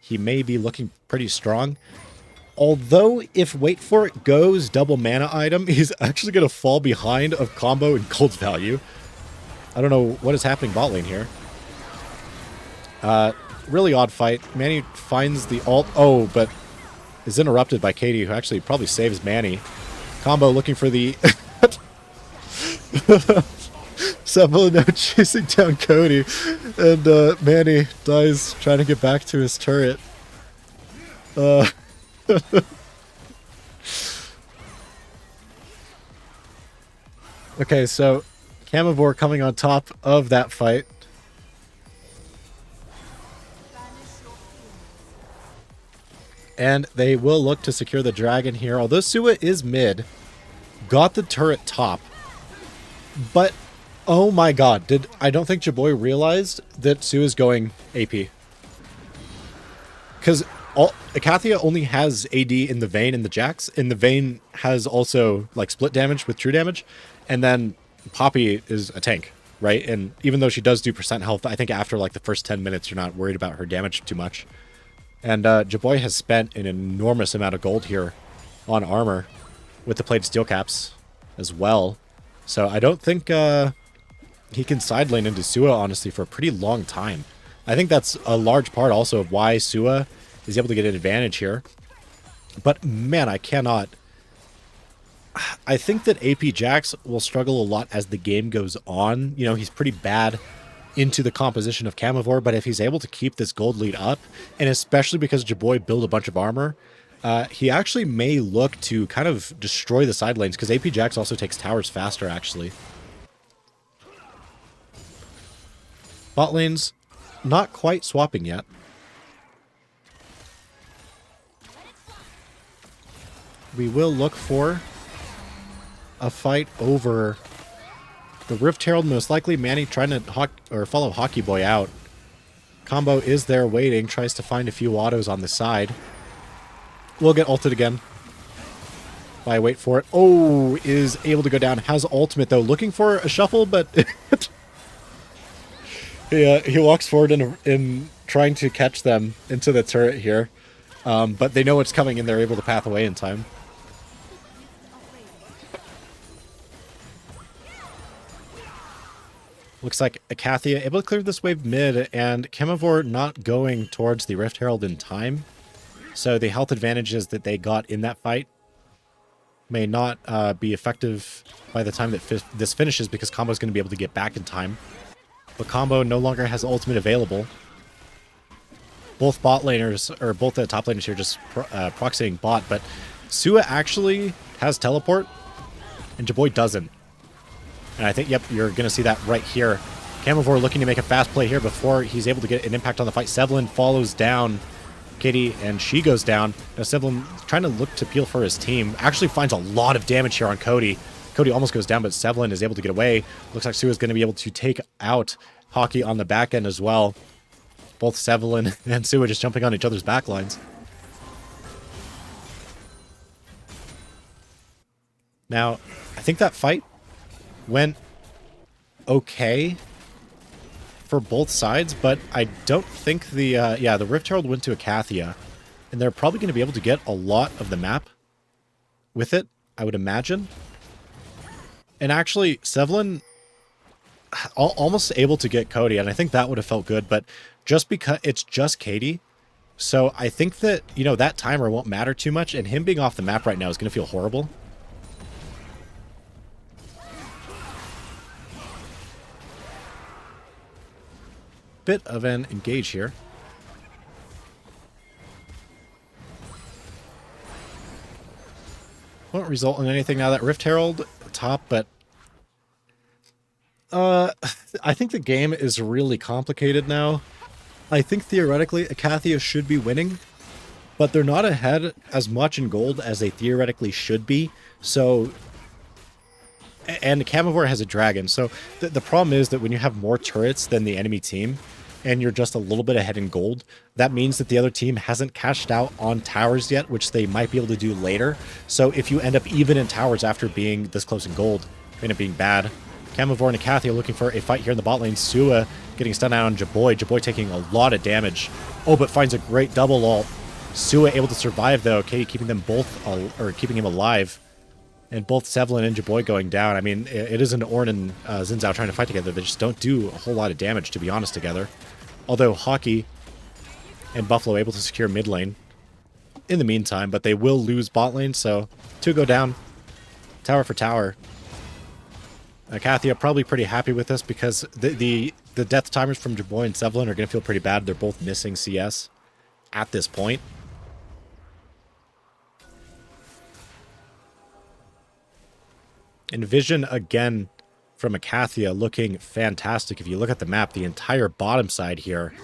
he may be looking pretty strong. Although, if wait for it goes double mana item, he's actually going to fall behind of combo and gold value. I don't know what is happening bot lane here. Really odd fight. Manny finds the ult. Oh, but is interrupted by Katie, who actually probably saves Manny. Combo looking for the... Sevlin now chasing down Cody. And Manny dies trying to get back to his turret. Okay, so Camavor coming on top of that fight. And they will look to secure the dragon here. Although Sua is mid, got the turret top. But, oh my god, I don't think Jaboy realized that Sua's going AP. Because Icathia only has AD in the Vayne and the Jax. And the Vayne has also like split damage with true damage. And then Poppy is a tank, right? And even though she does do percent health, I think after like the first 10 minutes, you're not worried about her damage too much. And Jaboy has spent an enormous amount of gold here on armor with the plated steel caps as well. So I don't think he can side lane into Sua, honestly, for a pretty long time. I think that's a large part also of why Sua is able to get an advantage here. But man, I cannot... I think that AP Jax will struggle a lot as the game goes on. You know, he's pretty bad into the composition of Camavor, but if he's able to keep this gold lead up, and especially because Jaboy built a bunch of armor, he actually may look to kind of destroy the side lanes, because AP Jax also takes towers faster, actually. Bot lanes, not quite swapping yet. We will look for a fight over the Rift Herald, most likely. Manny trying to follow Hockey Boy out. Combo is there waiting, tries to find a few autos on the side. Will get ulted again. Wait for it. Oh, is able to go down. Has ultimate though. Looking for a shuffle, but he walks forward in trying to catch them into the turret here. But they know what's coming and they're able to path away in time. Looks like Icathia able to clear this wave mid, and Camavor not going towards the Rift Herald in time. So the health advantages that they got in that fight may not be effective by the time that this finishes, because Combo is going to be able to get back in time. But Combo no longer has ultimate available. Both bot laners, or both the top laners here, just proxying bot, but Sua actually has teleport, and Jaboy doesn't. And I think, yep, you're going to see that right here. Camavor looking to make a fast play here before he's able to get an impact on the fight. Sevlin follows down Kitty, and she goes down. Now Sevlin trying to look to peel for his team. Actually finds a lot of damage here on Cody. Cody almost goes down, but Sevlin is able to get away. Looks like Sue is going to be able to take out Hockey on the back end as well. Both Sevlin and Sue just jumping on each other's backlines. Now, I think that fight went okay for both sides, but I don't think the Rift Herald went to Icathia, and they're probably going to be able to get a lot of the map with it, I would imagine. And actually, Sevlin almost able to get Cody, and I think that would have felt good, but just because it's just Katie, so I think that, you know, that timer won't matter too much, and him being off the map right now is going to feel horrible. Bit of an engage here. Won't result in anything now. That Rift Herald top, but I think the game is really complicated now. I think theoretically Icathia should be winning, but they're not ahead as much in gold as they theoretically should be. So, and Camavor has a dragon, so the problem is that when you have more turrets than the enemy team, and you're just a little bit ahead in gold, that means that the other team hasn't cashed out on towers yet, which they might be able to do later. So if you end up even in towers after being this close in gold, end up being bad. Camavor and Icathia looking for a fight here in the bot lane. Sua getting stunned out on Jaboy. Jaboy taking a lot of damage. Oh, but finds a great double ult. Sua able to survive though. Katie keeping them both, keeping him alive. And both Sevlin and Jaboy going down. I mean, it isn't Ornn and Xin Zhao trying to fight together. They just don't do a whole lot of damage, to be honest, together. Although Hockey and Buffalo able to secure mid lane in the meantime, but they will lose bot lane, so two go down. Tower for tower. Icathia probably pretty happy with this, because the death timers from Jaboy and Sevlin are going to feel pretty bad. They're both missing CS at this point. And Vision again from Icathia looking fantastic. If you look at the map, the entire bottom side here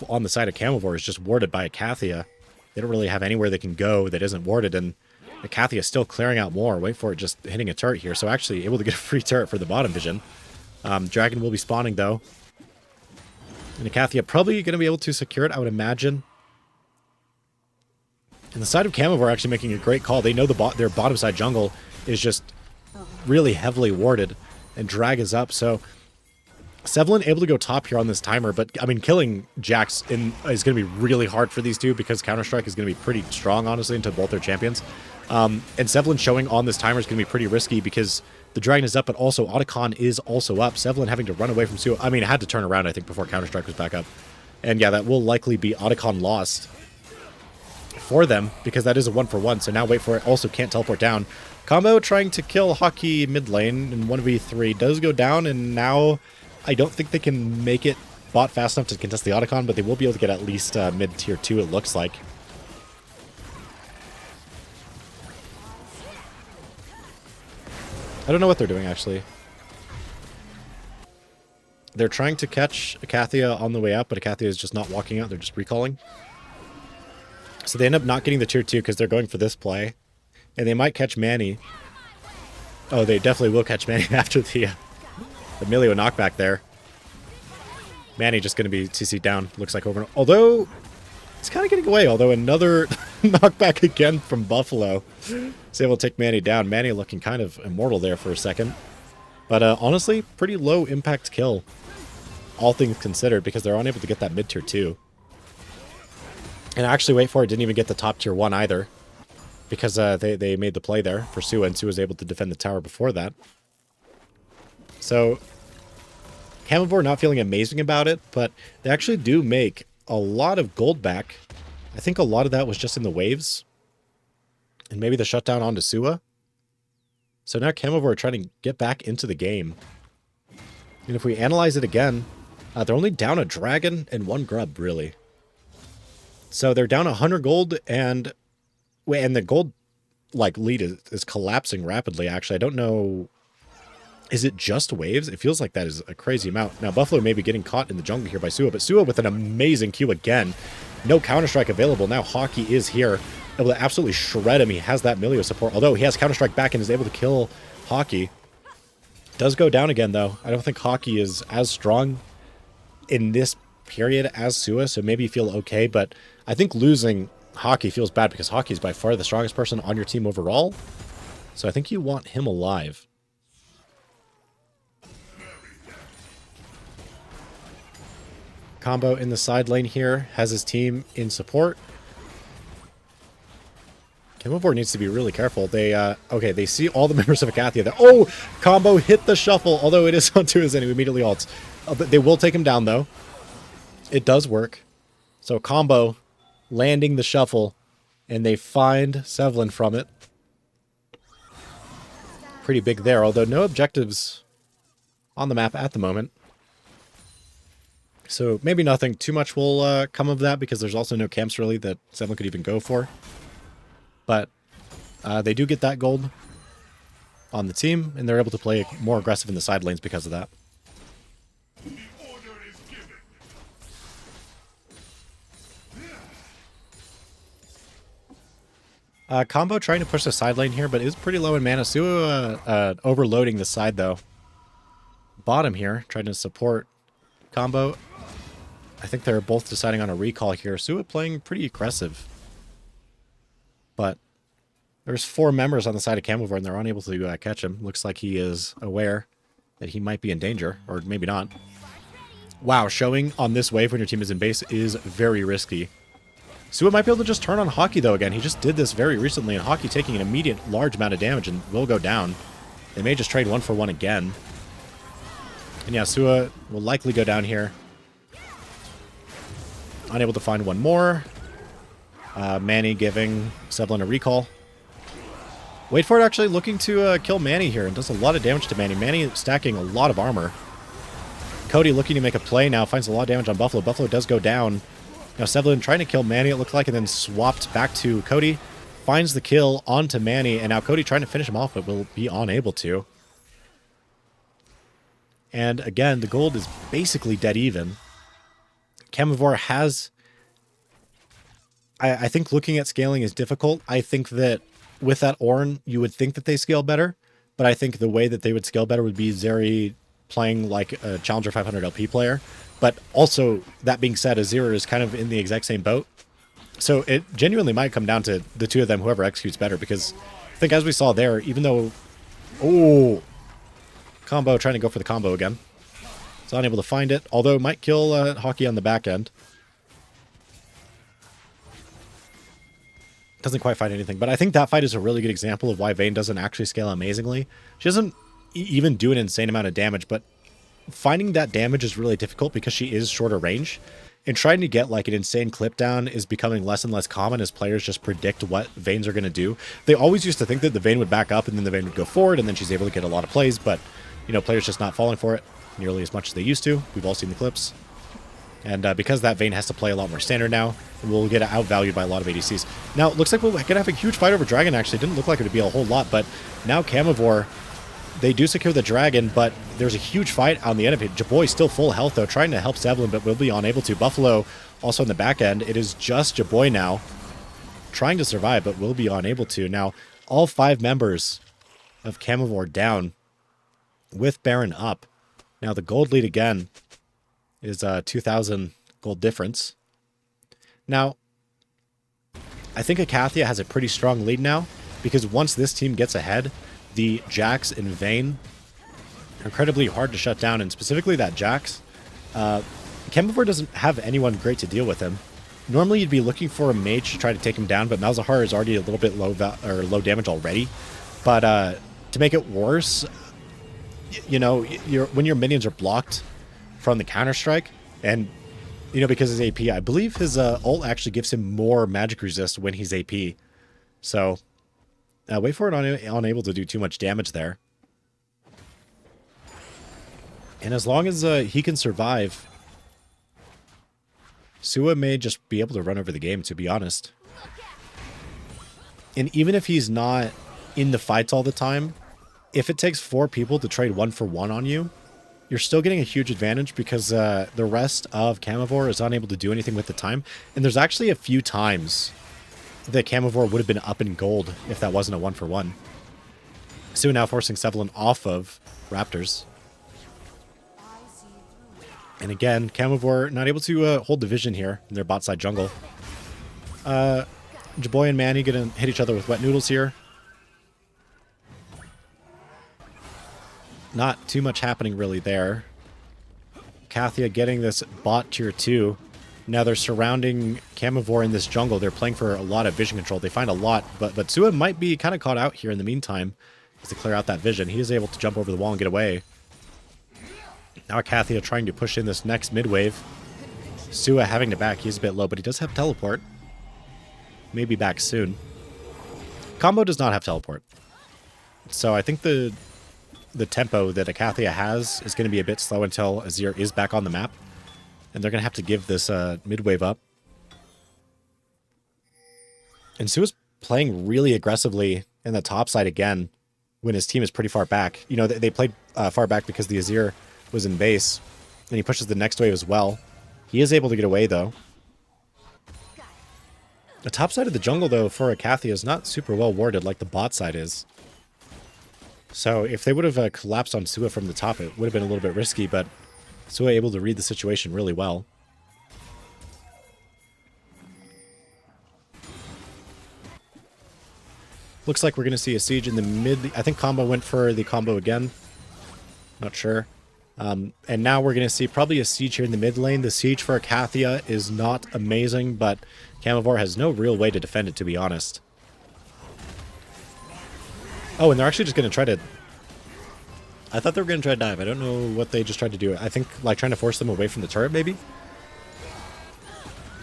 on the side of Camavor is just warded by Icathia. They don't really have anywhere they can go that isn't warded, and Icathia is still clearing out more. Wait for it, just hitting a turret here. So actually able to get a free turret for the bottom Vision. Dragon will be spawning though. And Icathia probably going to be able to secure it, I would imagine. And the side of Camavor actually making a great call. They know their bottom side jungle is just really heavily warded, and drag is up. So Sevlin able to go top here on this timer, but I mean, killing Jax is going to be really hard for these two because Counter-Strike is going to be pretty strong, honestly, into both their champions. And Sevlin showing on this timer is going to be pretty risky because the Dragon is up, but also Otacon is also up. Sevlin having to run away from Sua. I mean, it had to turn around, I think, before Counter-Strike was back up. And yeah, that will likely be Otacon lost for them because that is a 1-for-1. So now wait for it. Also can't teleport down. Combo trying to kill Hockey mid lane in 1v3 does go down, and now I don't think they can make it bot fast enough to contest the Otacon, but they will be able to get at least mid tier 2, it looks like. I don't know what they're doing, actually. They're trying to catch Icathia on the way up, but Icathia is just not walking out. They're just recalling. So they end up not getting the tier 2 because they're going for this play. And they might catch Manny. Oh, they definitely will catch Manny after the Emilio knockback there. Manny just going to be CC'd down. Looks like over. Although, it's kind of getting away. Although another knockback again from Buffalo. Is able to take Manny down. Manny looking kind of immortal there for a second. But honestly, pretty low impact kill. All things considered, because they're unable to get that mid tier 2. And actually, wait for it, didn't even get the top tier 1 either. Because they made the play there for Sua, and Sua was able to defend the tower before that. So, Camavor not feeling amazing about it, but they actually do make a lot of gold back. I think a lot of that was just in the waves. And maybe the shutdown onto Sua. So now Camavor are trying to get back into the game. And if we analyze it again, they're only down a dragon and 1 grub, really. So they're down 100 gold, and the gold lead is collapsing rapidly, actually. I don't know. Is it just waves? It feels like that is a crazy amount. Now, Buffalo may be getting caught in the jungle here by Sua, but Sua with an amazing Q again. No Counter-Strike available. Now Hockey is here, able to absolutely shred him. He has that Milio support, although he has Counter-Strike back and is able to kill Hockey. Does go down again, though. I don't think Hockey is as strong in this period as Sua, so maybe you feel okay, but I think losing Hockey feels bad because Hockey is by far the strongest person on your team overall. So I think you want him alive. Combo in the side lane here has his team in support. Camavor needs to be really careful. Okay, they see all the members of Icathia there. Oh, Combo hit the shuffle, although it is onto his enemy, immediately ults. They will take him down, though. It does work. So Combo landing the shuffle, and they find Sevlin from it. Pretty big there, although no objectives on the map at the moment. So maybe nothing too much will come of that, because there's also no camps really that Sevlin could even go for. But they do get that gold on the team, and they're able to play more aggressive in the side lanes because of that. Combo trying to push the side lane here, but is pretty low in mana. Sua overloading the side, though. Bottom here, trying to support Combo. I think they're both deciding on a recall here. Sua playing pretty aggressive. But there's 4 members on the side of Camavor, and they're unable to catch him. Looks like he is aware that he might be in danger, or maybe not. Wow, showing on this wave when your team is in base is very risky. Sua might be able to just turn on Hockey, though, again. He just did this very recently, and Hockey taking an immediate large amount of damage and will go down. They may just trade 1-for-1 again. And yeah, Sua will likely go down here. Unable to find one more. Manny giving Sevlin a recall. Wait for it actually looking to kill Manny here, and does a lot of damage to Manny. Manny stacking a lot of armor. Cody looking to make a play now, finds a lot of damage on Buffalo. Buffalo does go down. Now Sevlin trying to kill Manny, it looked like, and then swapped back to Cody. finds the kill onto Manny, and now Cody trying to finish him off, but will be unable to. And again, the gold is basically dead even. Camavor has... I think looking at scaling is difficult. I think that with that Ornn, you would think that they scale better, but I think the way that they would scale better would be Zeri playing like a Challenger 500 LP player. But also, that being said, Azir is kind of in the exact same boat. So it genuinely might come down to the two of them, whoever executes better, because I think as we saw there, even though... Oh! Combo trying to go for the combo again. It's unable to find it, although it might kill Hockey on the back end. Doesn't quite find anything, but I think that fight is a really good example of why Vayne doesn't actually scale amazingly. She doesn't even do an insane amount of damage, but finding that damage is really difficult because she is shorter range, and trying to get like an insane clip down is becoming less and less common as players just predict what Vaynes are going to do. They always used to think that the Vayne would back up and then the Vayne would go forward and then she's able to get a lot of plays, but you know, players just not falling for it nearly as much as they used to. We've all seen the clips. And because that Vayne has to play a lot more standard now, we'll get outvalued by a lot of ADCs. Now, it looks like we're going to have a huge fight over Dragon, actually. It didn't look like it would be a whole lot, but now Camavor, they do secure the Dragon, but there's a huge fight on the end of it. Jaboy's still full health, though, trying to help Zevlin, but will be unable to. Buffalo also on the back end. It is just Jaboy now, trying to survive, but will be unable to. Now, all 5 members of Camavor down with Baron up. Now, the gold lead again is 2,000 gold difference. Now, I think Icathia has a pretty strong lead now, because once this team gets ahead, the Jax and Vayne are incredibly hard to shut down, and specifically that Jax. Camavor doesn't have anyone great to deal with him. Normally you'd be looking for a mage to try to take him down, but Malzahar is already a little bit low damage already. But to make it worse, you know, when your minions are blocked from the Counter-Strike, and, you know, because his AP, I believe his ult actually gives him more magic resist when he's AP. So, wait for it unable to do too much damage there. And as long as he can survive, Sua may just be able to run over the game, to be honest. And even if he's not in the fights all the time, if it takes 4 people to trade 1-for-1 on you, you're still getting a huge advantage because the rest of Camavor is unable to do anything with the time. And there's actually a few times that Camavor would have been up in gold if that wasn't a 1-for-1. Sue now forcing Zevlin off of Raptors. And again, Camavor not able to hold the vision here in their bot side jungle. Jaboy and Manny gonna hit each other with wet noodles here. Not too much happening really there. Icathia getting this bot tier 2. Now they're surrounding Camavor in this jungle. They're playing for a lot of vision control. They find a lot, but Sua might be kind of caught out here in the meantime as they clear out that vision. He is able to jump over the wall and get away. Now Icathia trying to push in this next mid wave. Sua having to back. He's a bit low, but he does have teleport. Maybe back soon. Combo does not have teleport. So I think the tempo that Icathia has is going to be a bit slow until Azir is back on the map. And they're going to have to give this mid-wave up. And Sua's playing really aggressively in the top side again when his team is pretty far back. You know, they played far back because the Azir was in base. And he pushes the next wave as well. He is able to get away, though. The top side of the jungle, though, for Icathia is not super well warded like the bot side is. So if they would have collapsed on Sua from the top, it would have been a little bit risky, but Sua able to read the situation really well. Looks like we're going to see a siege in the mid. I think Combo went for the combo again. Not sure. And now we're going to see probably a siege here in the mid lane. The siege for Icathia is not amazing, but Camavor has no real way to defend it, to be honest. Oh, and they're actually just going to try to... I thought they were going to try to dive. I don't know what they just tried to do. I think, like, trying to force them away from the turret, maybe?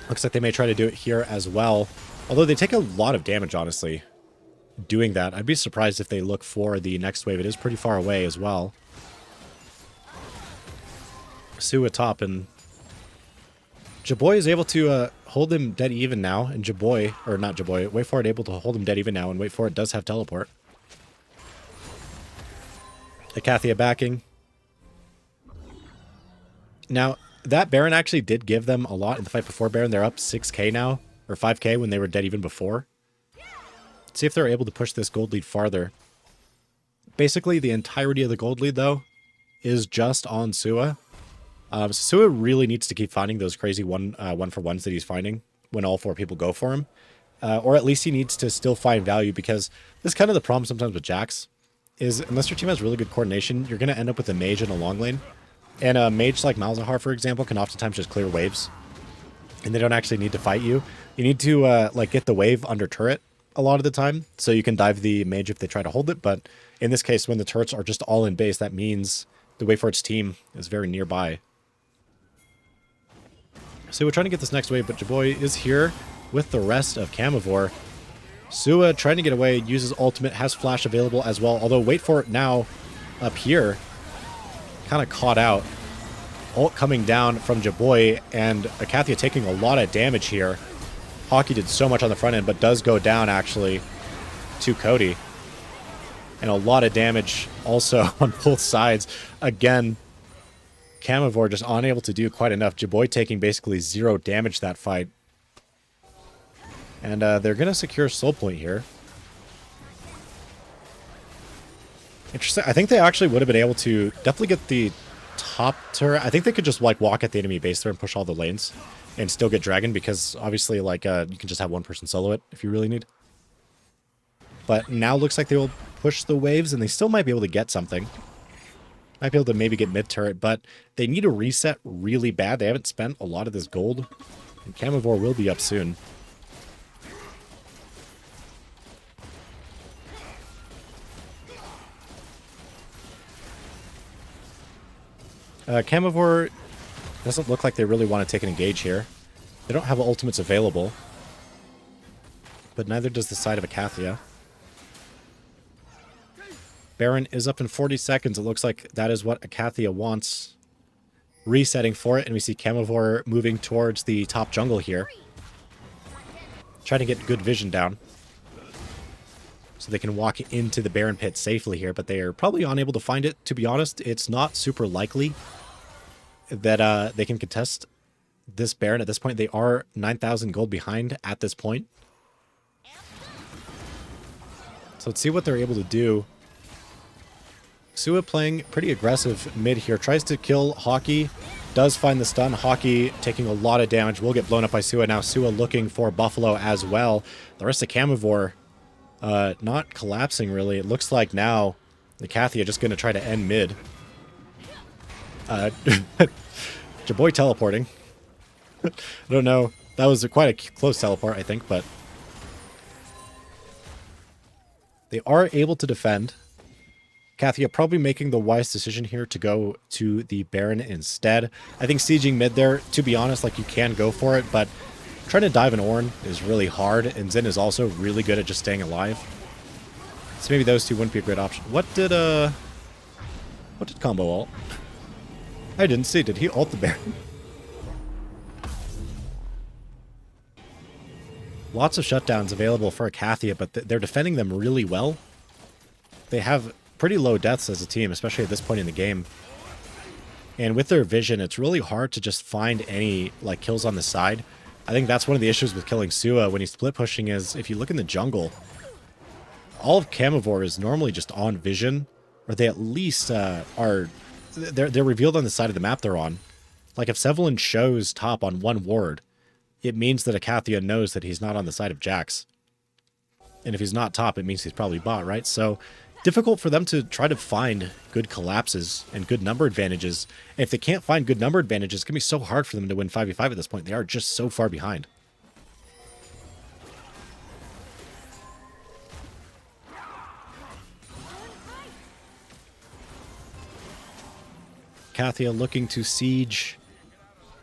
Looks like they may try to do it here as well. Although they take a lot of damage, honestly, doing that. I'd be surprised if they look for the next wave. It is pretty far away as well. Sue at top, and Jaboy is able to hold him dead even now, and Jaboy, or not Jaboy, Wait For It able to hold him dead even now, and Wait For It does have teleport. Icathia backing. Now, that Baron actually did give them a lot in the fight before Baron. They're up 6k now, or 5k when they were dead even before. Let's see if they're able to push this gold lead farther. Basically, the entirety of the gold lead, though, is just on Sua. So Sua really needs to keep finding those crazy one-for-ones that he's finding when all 4 people go for him. Or at least he needs to still find value, because this is kind of the problem sometimes with Jax, is unless your team has really good coordination, you're going to end up with a mage in a long lane. And a mage like Malzahar, for example, can oftentimes just clear waves. And they don't actually need to fight you. You need to like get the wave under turret a lot of the time, so you can dive the mage if they try to hold it. But in this case, when the turrets are just all in base, that means the Wait For It's team is very nearby. So we're trying to get this next wave, but Jaboy is here with the rest of Camavor. Sua trying to get away, uses ultimate, has flash available as well, although Wait For It now up here, kind of caught out. Ult coming down from Jaboy, and Icathia taking a lot of damage here. Hockey did so much on the front end, but does go down actually to Cody. And a lot of damage also on both sides. Again, Camavor just unable to do quite enough. Jaboy taking basically 0 damage that fight. And they're going to secure Soul Point here. Interesting. I think they actually would have been able to definitely get the top turret. I think they could just like walk at the enemy base there and push all the lanes and still get Dragon, because obviously like you can just have one person solo it if you really need. But now looks like they will push the waves, and they still might be able to get something. Might be able to maybe get mid turret, but they need a reset really bad. They haven't spent a lot of this gold, and Camavor will be up soon. Camavor doesn't look like they really want to take an engage here. They don't have ultimates available, but neither does the side of Icathia. Baron is up in 40 seconds. It looks like that is what Icathia wants. Resetting for it, and we see Camavor moving towards the top jungle here. Trying to get good vision down, so they can walk into the Baron pit safely here, but they are probably unable to find it. To be honest, it's not super likely that they can contest this Baron at this point. They are 9,000 gold behind at this point. So let's see what they're able to do. Sua playing pretty aggressive mid here. Tries to kill Hockey. Does find the stun. Hockey taking a lot of damage. Will get blown up by Sua. Now Sua looking for Buffalo as well. The rest of Camavor not collapsing really. It looks like now Icathia just going to try to end mid. Jaboy teleporting. I don't know. That was quite a close teleport, I think, but they are able to defend. Icathia probably making the wise decision here to go to the Baron instead. I think sieging mid there, to be honest, like you can go for it, but trying to dive an Ornn is really hard, and Zen is also really good at just staying alive. So maybe those two wouldn't be a great option. What did Combo ult? I didn't see. Did he ult the Baron? Lots of shutdowns available for Icathia, but they're defending them really well. They have pretty low deaths as a team, especially at this point in the game. And with their vision, it's really hard to just find any like kills on the side. I think that's one of the issues with killing Sua when he's split pushing is if you look in the jungle, all of Camavor is normally just on vision, or they at least they're revealed on the side of the map they're on. Like if Sevelin shows top on one ward, it means that Icathia knows that he's not on the side of Jax. And if he's not top, it means he's probably bot, right? So difficult for them to try to find good collapses and good number advantages. And if they can't find good number advantages, it's going to be so hard for them to win 5v5 at this point. They are just so far behind. Icathia looking to siege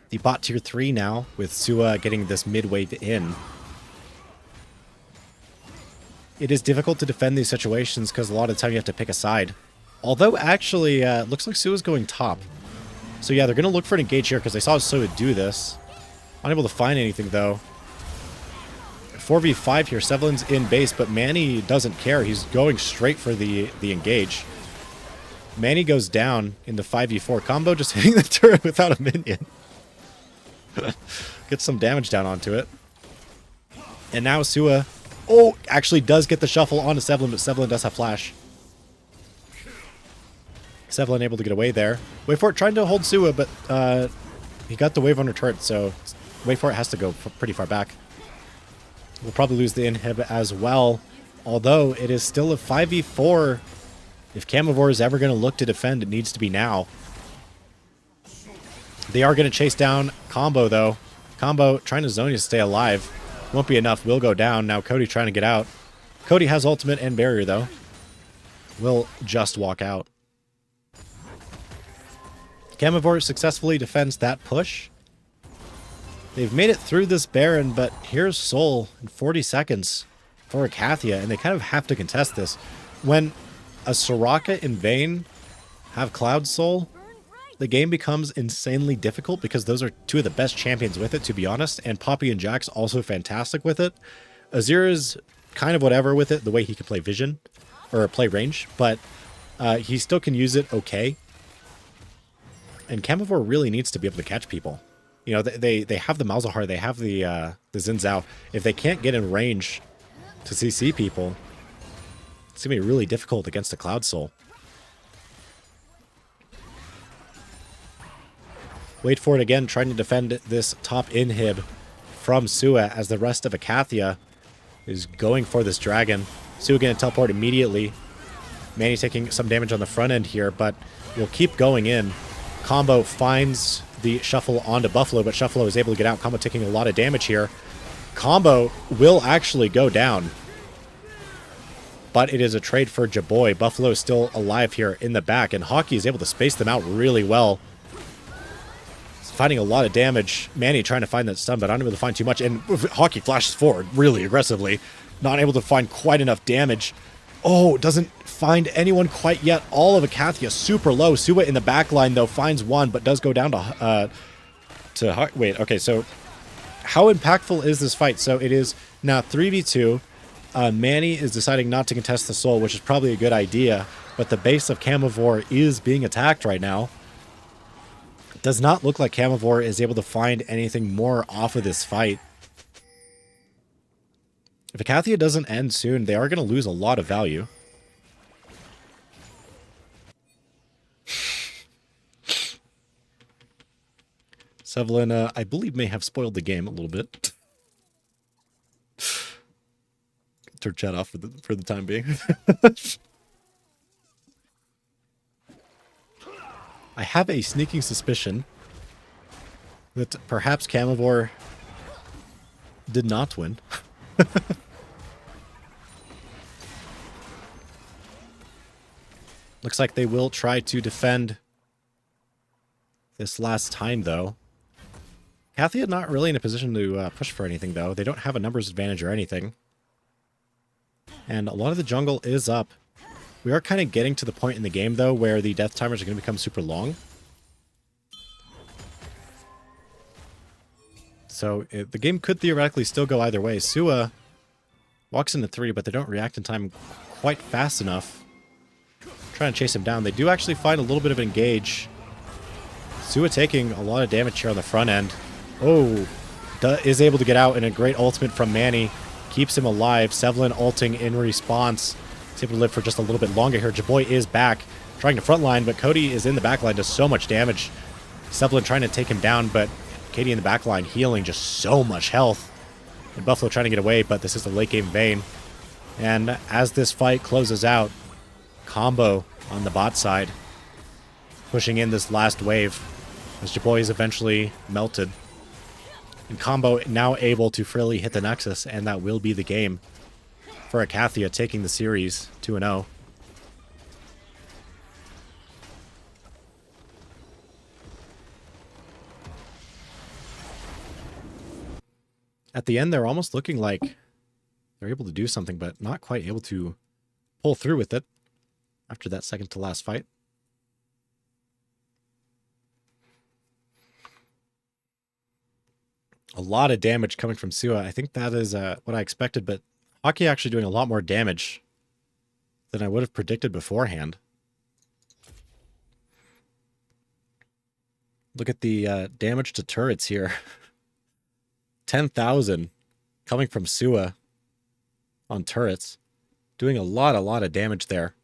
the bot tier 3 now, with Sua getting this mid wave in. It is difficult to defend these situations because a lot of the time you have to pick a side. Although, actually, looks like Sua's going top. So yeah, they're going to look for an engage here because they saw Sua do this. Unable to find anything, though. 4v5 here. Sevlin's in base, but Manny doesn't care. He's going straight for the engage. Manny goes down in the 5v4 combo, just hitting the turret without a minion. Gets some damage down onto it. And now Sua, actually does get the shuffle onto Sevlin, but Sevlin does have flash. Sevlin able to get away there. Wait for it, trying to hold Sua, but he got the wave on her turret, so Wait for it has to go pretty far back. We'll probably lose the inhib as well, although it is still a 5v4. If Camavor is ever going to look to defend, it needs to be now. They are going to chase down Combo, though. Combo trying to zone you to stay alive. Won't be enough. Will go down. Now Cody trying to get out. Cody has ultimate and barrier, though. Will just walk out. Camavor successfully defends that push. They've made it through this Baron, but here's Soul in 40 seconds for Icathia, and they kind of have to contest this. When a Soraka and Vayne have Cloud Soul, the game becomes insanely difficult because those are two of the best champions with it, to be honest, and Poppy and Jax also fantastic with it. Azira's kind of whatever with it, the way he can play vision, or play range, but he still can use it okay. And Camavor really needs to be able to catch people. You know, they have the Malzahar, they have the Xin Zhao. If they can't get in range to CC people, it's going to be really difficult against a Cloud Soul. Wait for it again, trying to defend this top inhib from Sua as the rest of Icathia is going for this dragon. Sua going to teleport immediately. Manny taking some damage on the front end here, but will keep going in. Combo finds the shuffle onto Buffalo, but Shuffalo is able to get out. Combo taking a lot of damage here. Combo will actually go down, but it is a trade for Jaboy. Buffalo is still alive here in the back, and Hockey is able to space them out really well. It's finding a lot of damage. Manny trying to find that stun, but not able to find too much, and Hockey flashes forward really aggressively. Not able to find quite enough damage. Oh, doesn't find anyone quite yet. All of Icathia super low. Sua in the back line, though, finds one, but does go down to wait, okay, so how impactful is this fight? So it is now 3v2. Manny is deciding not to contest the soul, which is probably a good idea, but the base of Camavor is being attacked right now. It does not look like Camavor is able to find anything more off of this fight. If Icathia doesn't end soon, they are going to lose a lot of value. Sevlin, I believe, may have spoiled the game a little bit. Turn chat off for the time being. I have a sneaking suspicion that perhaps Camavor did not win. Looks like they will try to defend this last time, though. Icathia not really in a position to push for anything, though. They don't have a numbers advantage or anything. And a lot of the jungle is up. We are kind of getting to the point in the game, though, where the death timers are going to become super long. So the game could theoretically still go either way. Sua walks into 3, but they don't react in time quite fast enough. Trying to chase him down. They do actually find a little bit of an engage. Sua taking a lot of damage here on the front end. Oh, is able to get out, and a great ultimate from Manny keeps him alive. Sevlin ulting in response. He's able to live for just a little bit longer here. Jaboy is back, trying to frontline, but Cody is in the backline, does so much damage. Sevlin trying to take him down, but Katie in the backline healing just so much health. And Buffalo trying to get away, but this is the late game Vayne. And as this fight closes out, Combo on the bot side, pushing in this last wave as Jaboy is eventually melted. And Combo now able to freely hit the Nexus, and that will be the game for Icathia, taking the series 2-0. At the end, they're almost looking like they're able to do something, but not quite able to pull through with it after that second to last fight. A lot of damage coming from Sua. I think that is what I expected, but Hockey actually doing a lot more damage than I would have predicted beforehand. Look at the damage to turrets here. 10,000 coming from Sua on turrets. Doing a lot of damage there.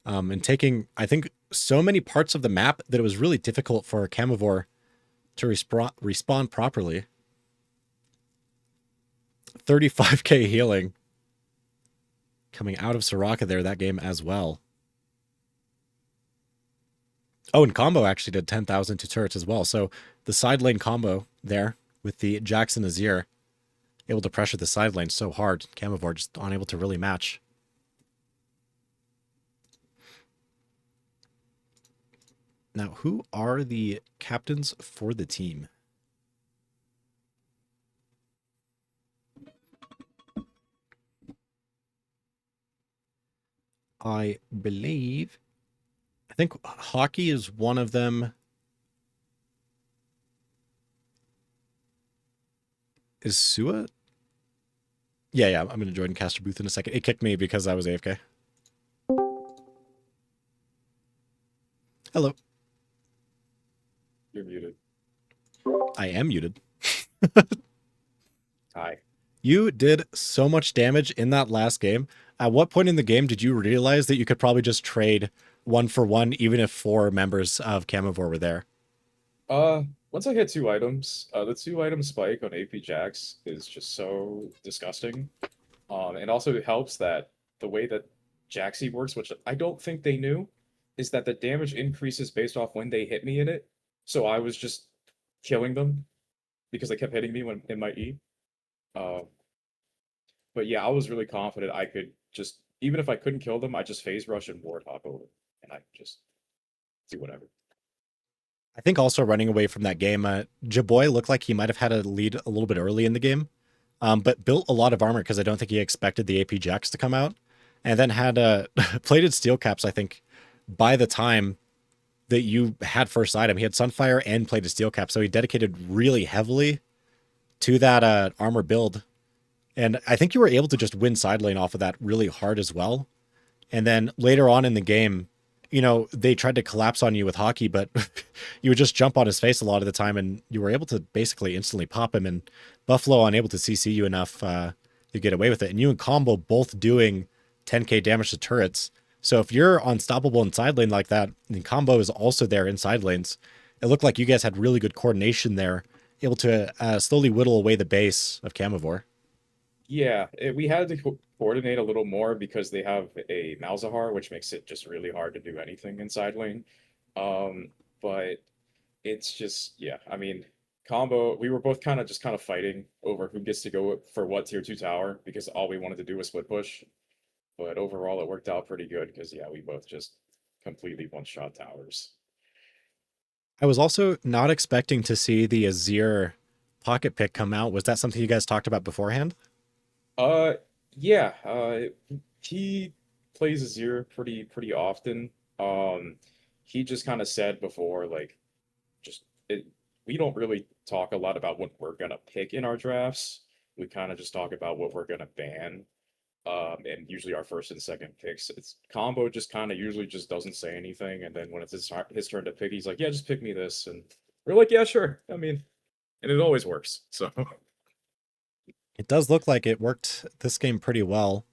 And taking, I think, so many parts of the map that it was really difficult for Camavor to respawn properly. 35k healing coming out of Soraka there that game as well. Oh, and combo actually did 10,000 to turrets as well. So the side lane combo there with the Jackson Azir able to pressure the side lane so hard. Camavor just unable to really match. Now, who are the captains for the team? I believe, I think Hockey is one of them. Is Sua? Yeah, I'm going to join Caster Booth in a second. It kicked me because I was AFK. Hello. You're muted. I am muted. Hi. You did so much damage in that last game. At what point in the game did you realize that you could probably just trade 1-for-1 even if 4 members of Camavor were there? Uh, Once I hit 2 items, the 2 item spike on AP Jax is just so disgusting. And also it helps that the way that Jaxi works, which I don't think they knew, is that the damage increases based off when they hit me in it. So I was just killing them because they kept hitting me when in my E. Uh, but yeah, I was really confident I could just, even if I couldn't kill them, I just phase rush and ward hop over, and I just do whatever. I think also running away from that game, Jaboy looked like he might have had a lead a little bit early in the game, but built a lot of armor because I don't think he expected the AP Jax to come out, and then had plated steel caps, I think, by the time that you had first item. He had Sunfire and plated steel cap, so he dedicated really heavily to that armor build. And I think you were able to just win side lane off of that really hard as well. And then later on in the game, they tried to collapse on you with Hockey, but you would just jump on his face a lot of the time, and you were able to basically instantly pop him. And Buffalo unable to CC you enough to get away with it. And you and Combo both doing 10k damage to turrets. So if you're unstoppable in side lane like that, and Combo is also there in side lanes, it looked like you guys had really good coordination there, able to slowly whittle away the base of Camavor. Yeah, we had to coordinate a little more because they have a Malzahar, which makes it just really hard to do anything in side lane. But it's just, yeah, I mean, combo, we were both kind of fighting over who gets to go for what tier 2 tower because all we wanted to do was split push. But overall, it worked out pretty good because, yeah, we both just completely one-shot towers. I was also not expecting to see the Azir pocket pick come out. Was that something you guys talked about beforehand? Uh, yeah, he plays Azir pretty often. He just kind of said before, like, just it, we don't really talk a lot about what we're gonna pick in our drafts. We kind of just talk about what we're gonna ban. And usually our first and second picks, it's combo just kind of usually just doesn't say anything, and then when it's his turn to pick, he's like, "Yeah, just pick me this," and we're like, "Yeah, sure." I mean, and it always works. So, It does look like it worked this game pretty well.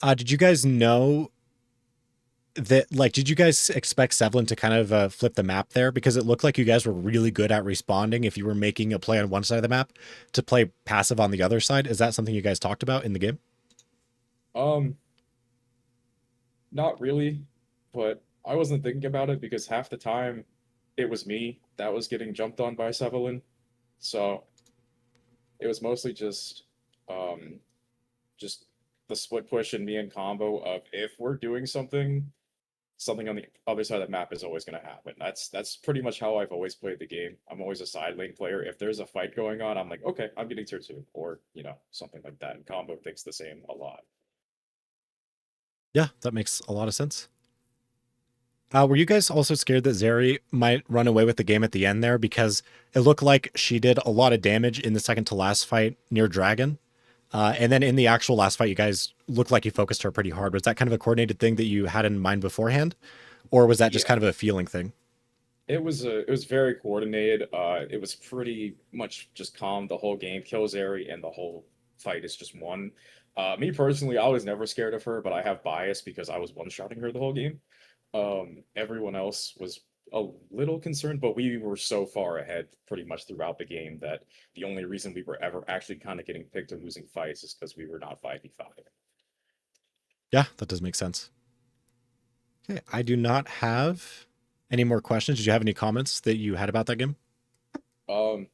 Did you guys know that, like, did you guys expect Sevlin to kind of flip the map there? Because it looked like you guys were really good at responding if you were making a play on one side of the map to play passive on the other side. Is that something you guys talked about in the game? um, not really, but I wasn't thinking about it because half the time it was me that was getting jumped on by Sevelin. So it was mostly um just the split push and me and combo of if we're doing something, something on the other side of the map is always going to happen. That's pretty much how I've always played the game. I'm always a side lane player. If there's a fight going on, I'm like, okay, I'm getting tier 2 or, something like that. And combo thinks the same a lot. Yeah, that makes a lot of sense. Were you guys also scared that Zeri might run away with the game at the end there? Because it looked like she did a lot of damage in the second to last fight near Dragon. And then in the actual last fight, you guys looked like you focused her pretty hard. Was that kind of a coordinated thing that you had in mind beforehand? Or was that just Yeah, kind of a feeling thing? it was very coordinated. It was pretty much just calm the whole game. Killzary and the whole fight is just one. Me personally, I was never scared of her, but I have bias because I was one-shotting her the whole game. Everyone else was a little concerned, but we were so far ahead pretty much throughout the game that the only reason we were ever actually kind of getting picked and losing fights is because we were not 5v5. Yeah, that does make sense. Okay, I do not have any more questions. Did you have any comments that you had about that game? Um,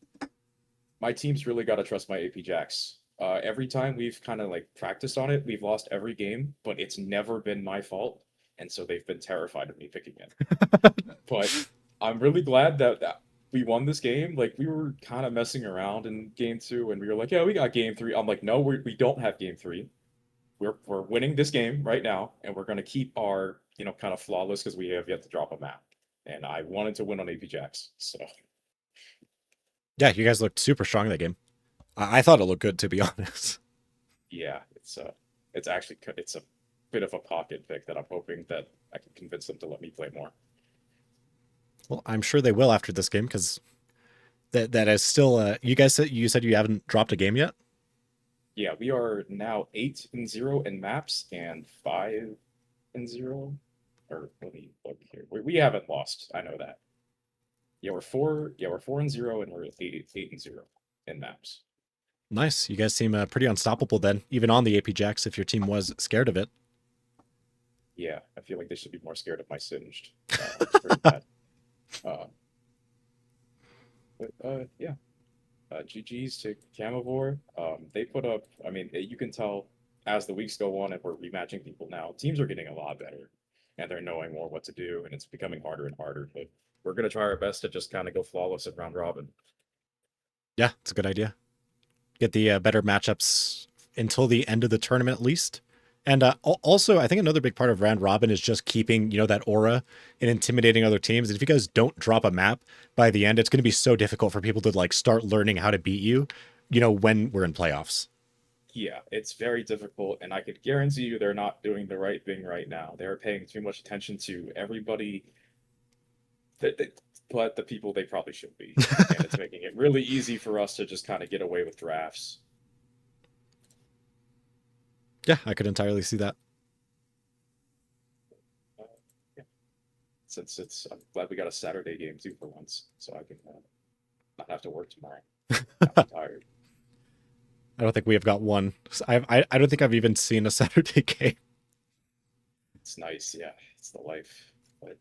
my team's really got to trust my AP Jacks. Every time we've kind of like practiced on it, we've lost every game, but it's never been my fault, and so they've been terrified of me picking it. But I'm really glad that we won this game. Like we were kind of messing around in game two, and we were like, "Yeah, we got game three." I'm like, "No, we don't have game three. We're winning this game right now, and we're gonna keep our kind of flawless because we have yet to drop a map." And I wanted to win on AP Jacks, so Yeah, you guys looked super strong in that game. I thought it looked good, to be honest. yeah, it's actually it's a bit of a pocket pick that I'm hoping that I can convince them to let me play more. Well, I'm sure they will after this game because that is still. You said you haven't dropped a game yet. Yeah, we are now 8-0 in maps and 5-0. Or let me look here. We haven't lost. I know that. Yeah, we're 4. Yeah, we're 4-0 and we're 8-0 in maps. Nice. You guys seem pretty unstoppable then, even on the AP Jacks. If your team was scared of it. Yeah, I feel like they should be more scared of my singed. It's pretty bad. Uh, but yeah. GG's to Camavor. They put up. I mean, you can tell as the weeks go on, and we're rematching people now. Teams are getting a lot better, and they're knowing more what to do, and it's becoming harder and harder. But we're gonna try our best to just kind of go flawless at round robin. Yeah, it's a good idea. Get the better matchups until the end of the tournament at least. And also, I think another big part of round robin is just keeping, that aura and intimidating other teams. And if you guys don't drop a map by the end, it's going to be so difficult for people to like start learning how to beat you, when we're in playoffs. Yeah, it's very difficult, and I could guarantee you they're not doing the right thing right now. They're paying too much attention to everybody, but the people they probably should be, and it's making it really easy for us to just kind of get away with drafts. Yeah, I could entirely see that. Uh, yeah. Since I'm glad we got a Saturday game too for once, so I can not have to work tomorrow. I'm tired. I don't think we have got one. I don't think I've even seen a Saturday game. It's nice, yeah. It's the life. But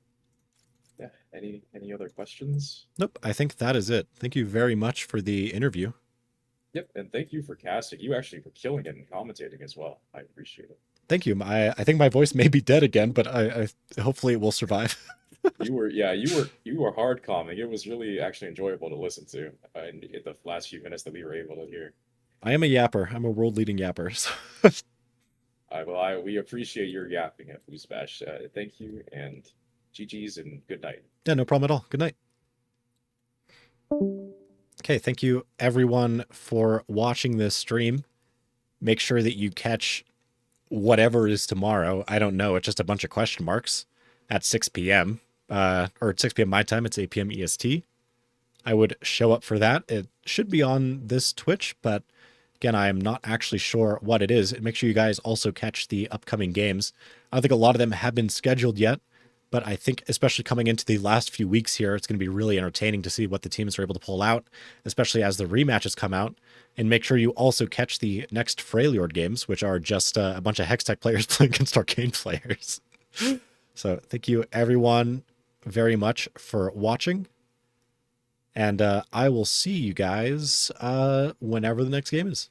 yeah, any other questions? Nope, I think that is it. Thank you very much for the interview. Yep, and thank you for casting. You actually were killing it and commentating as well. I appreciate it. Thank you. I think my voice may be dead again, but I hopefully it will survive. You were hard calming. It was really actually enjoyable to listen to in the last few minutes that we were able to hear. I am a yapper. I'm a world leading yapper. So We appreciate your yapping at Bash. Thank you and GG's and good night. yeah, no problem at all. Good night. Okay, thank you everyone for watching this stream. Make sure that you catch whatever is tomorrow. I don't know. It's just a bunch of question marks at 6 p.m. Or at 6 p.m. my time. It's 8 p.m. EST. I would show up for that. It should be on this Twitch, but again, I am not actually sure what it is. Make sure you guys also catch the upcoming games. I don't think a lot of them have been scheduled yet, but I think especially coming into the last few weeks here, it's going to be really entertaining to see what the teams are able to pull out, especially as the rematches come out. And make sure you also catch the next Freljord games, which are just a bunch of Hextech players playing against Arcane players. So thank you everyone very much for watching. And I will see you guys whenever the next game is.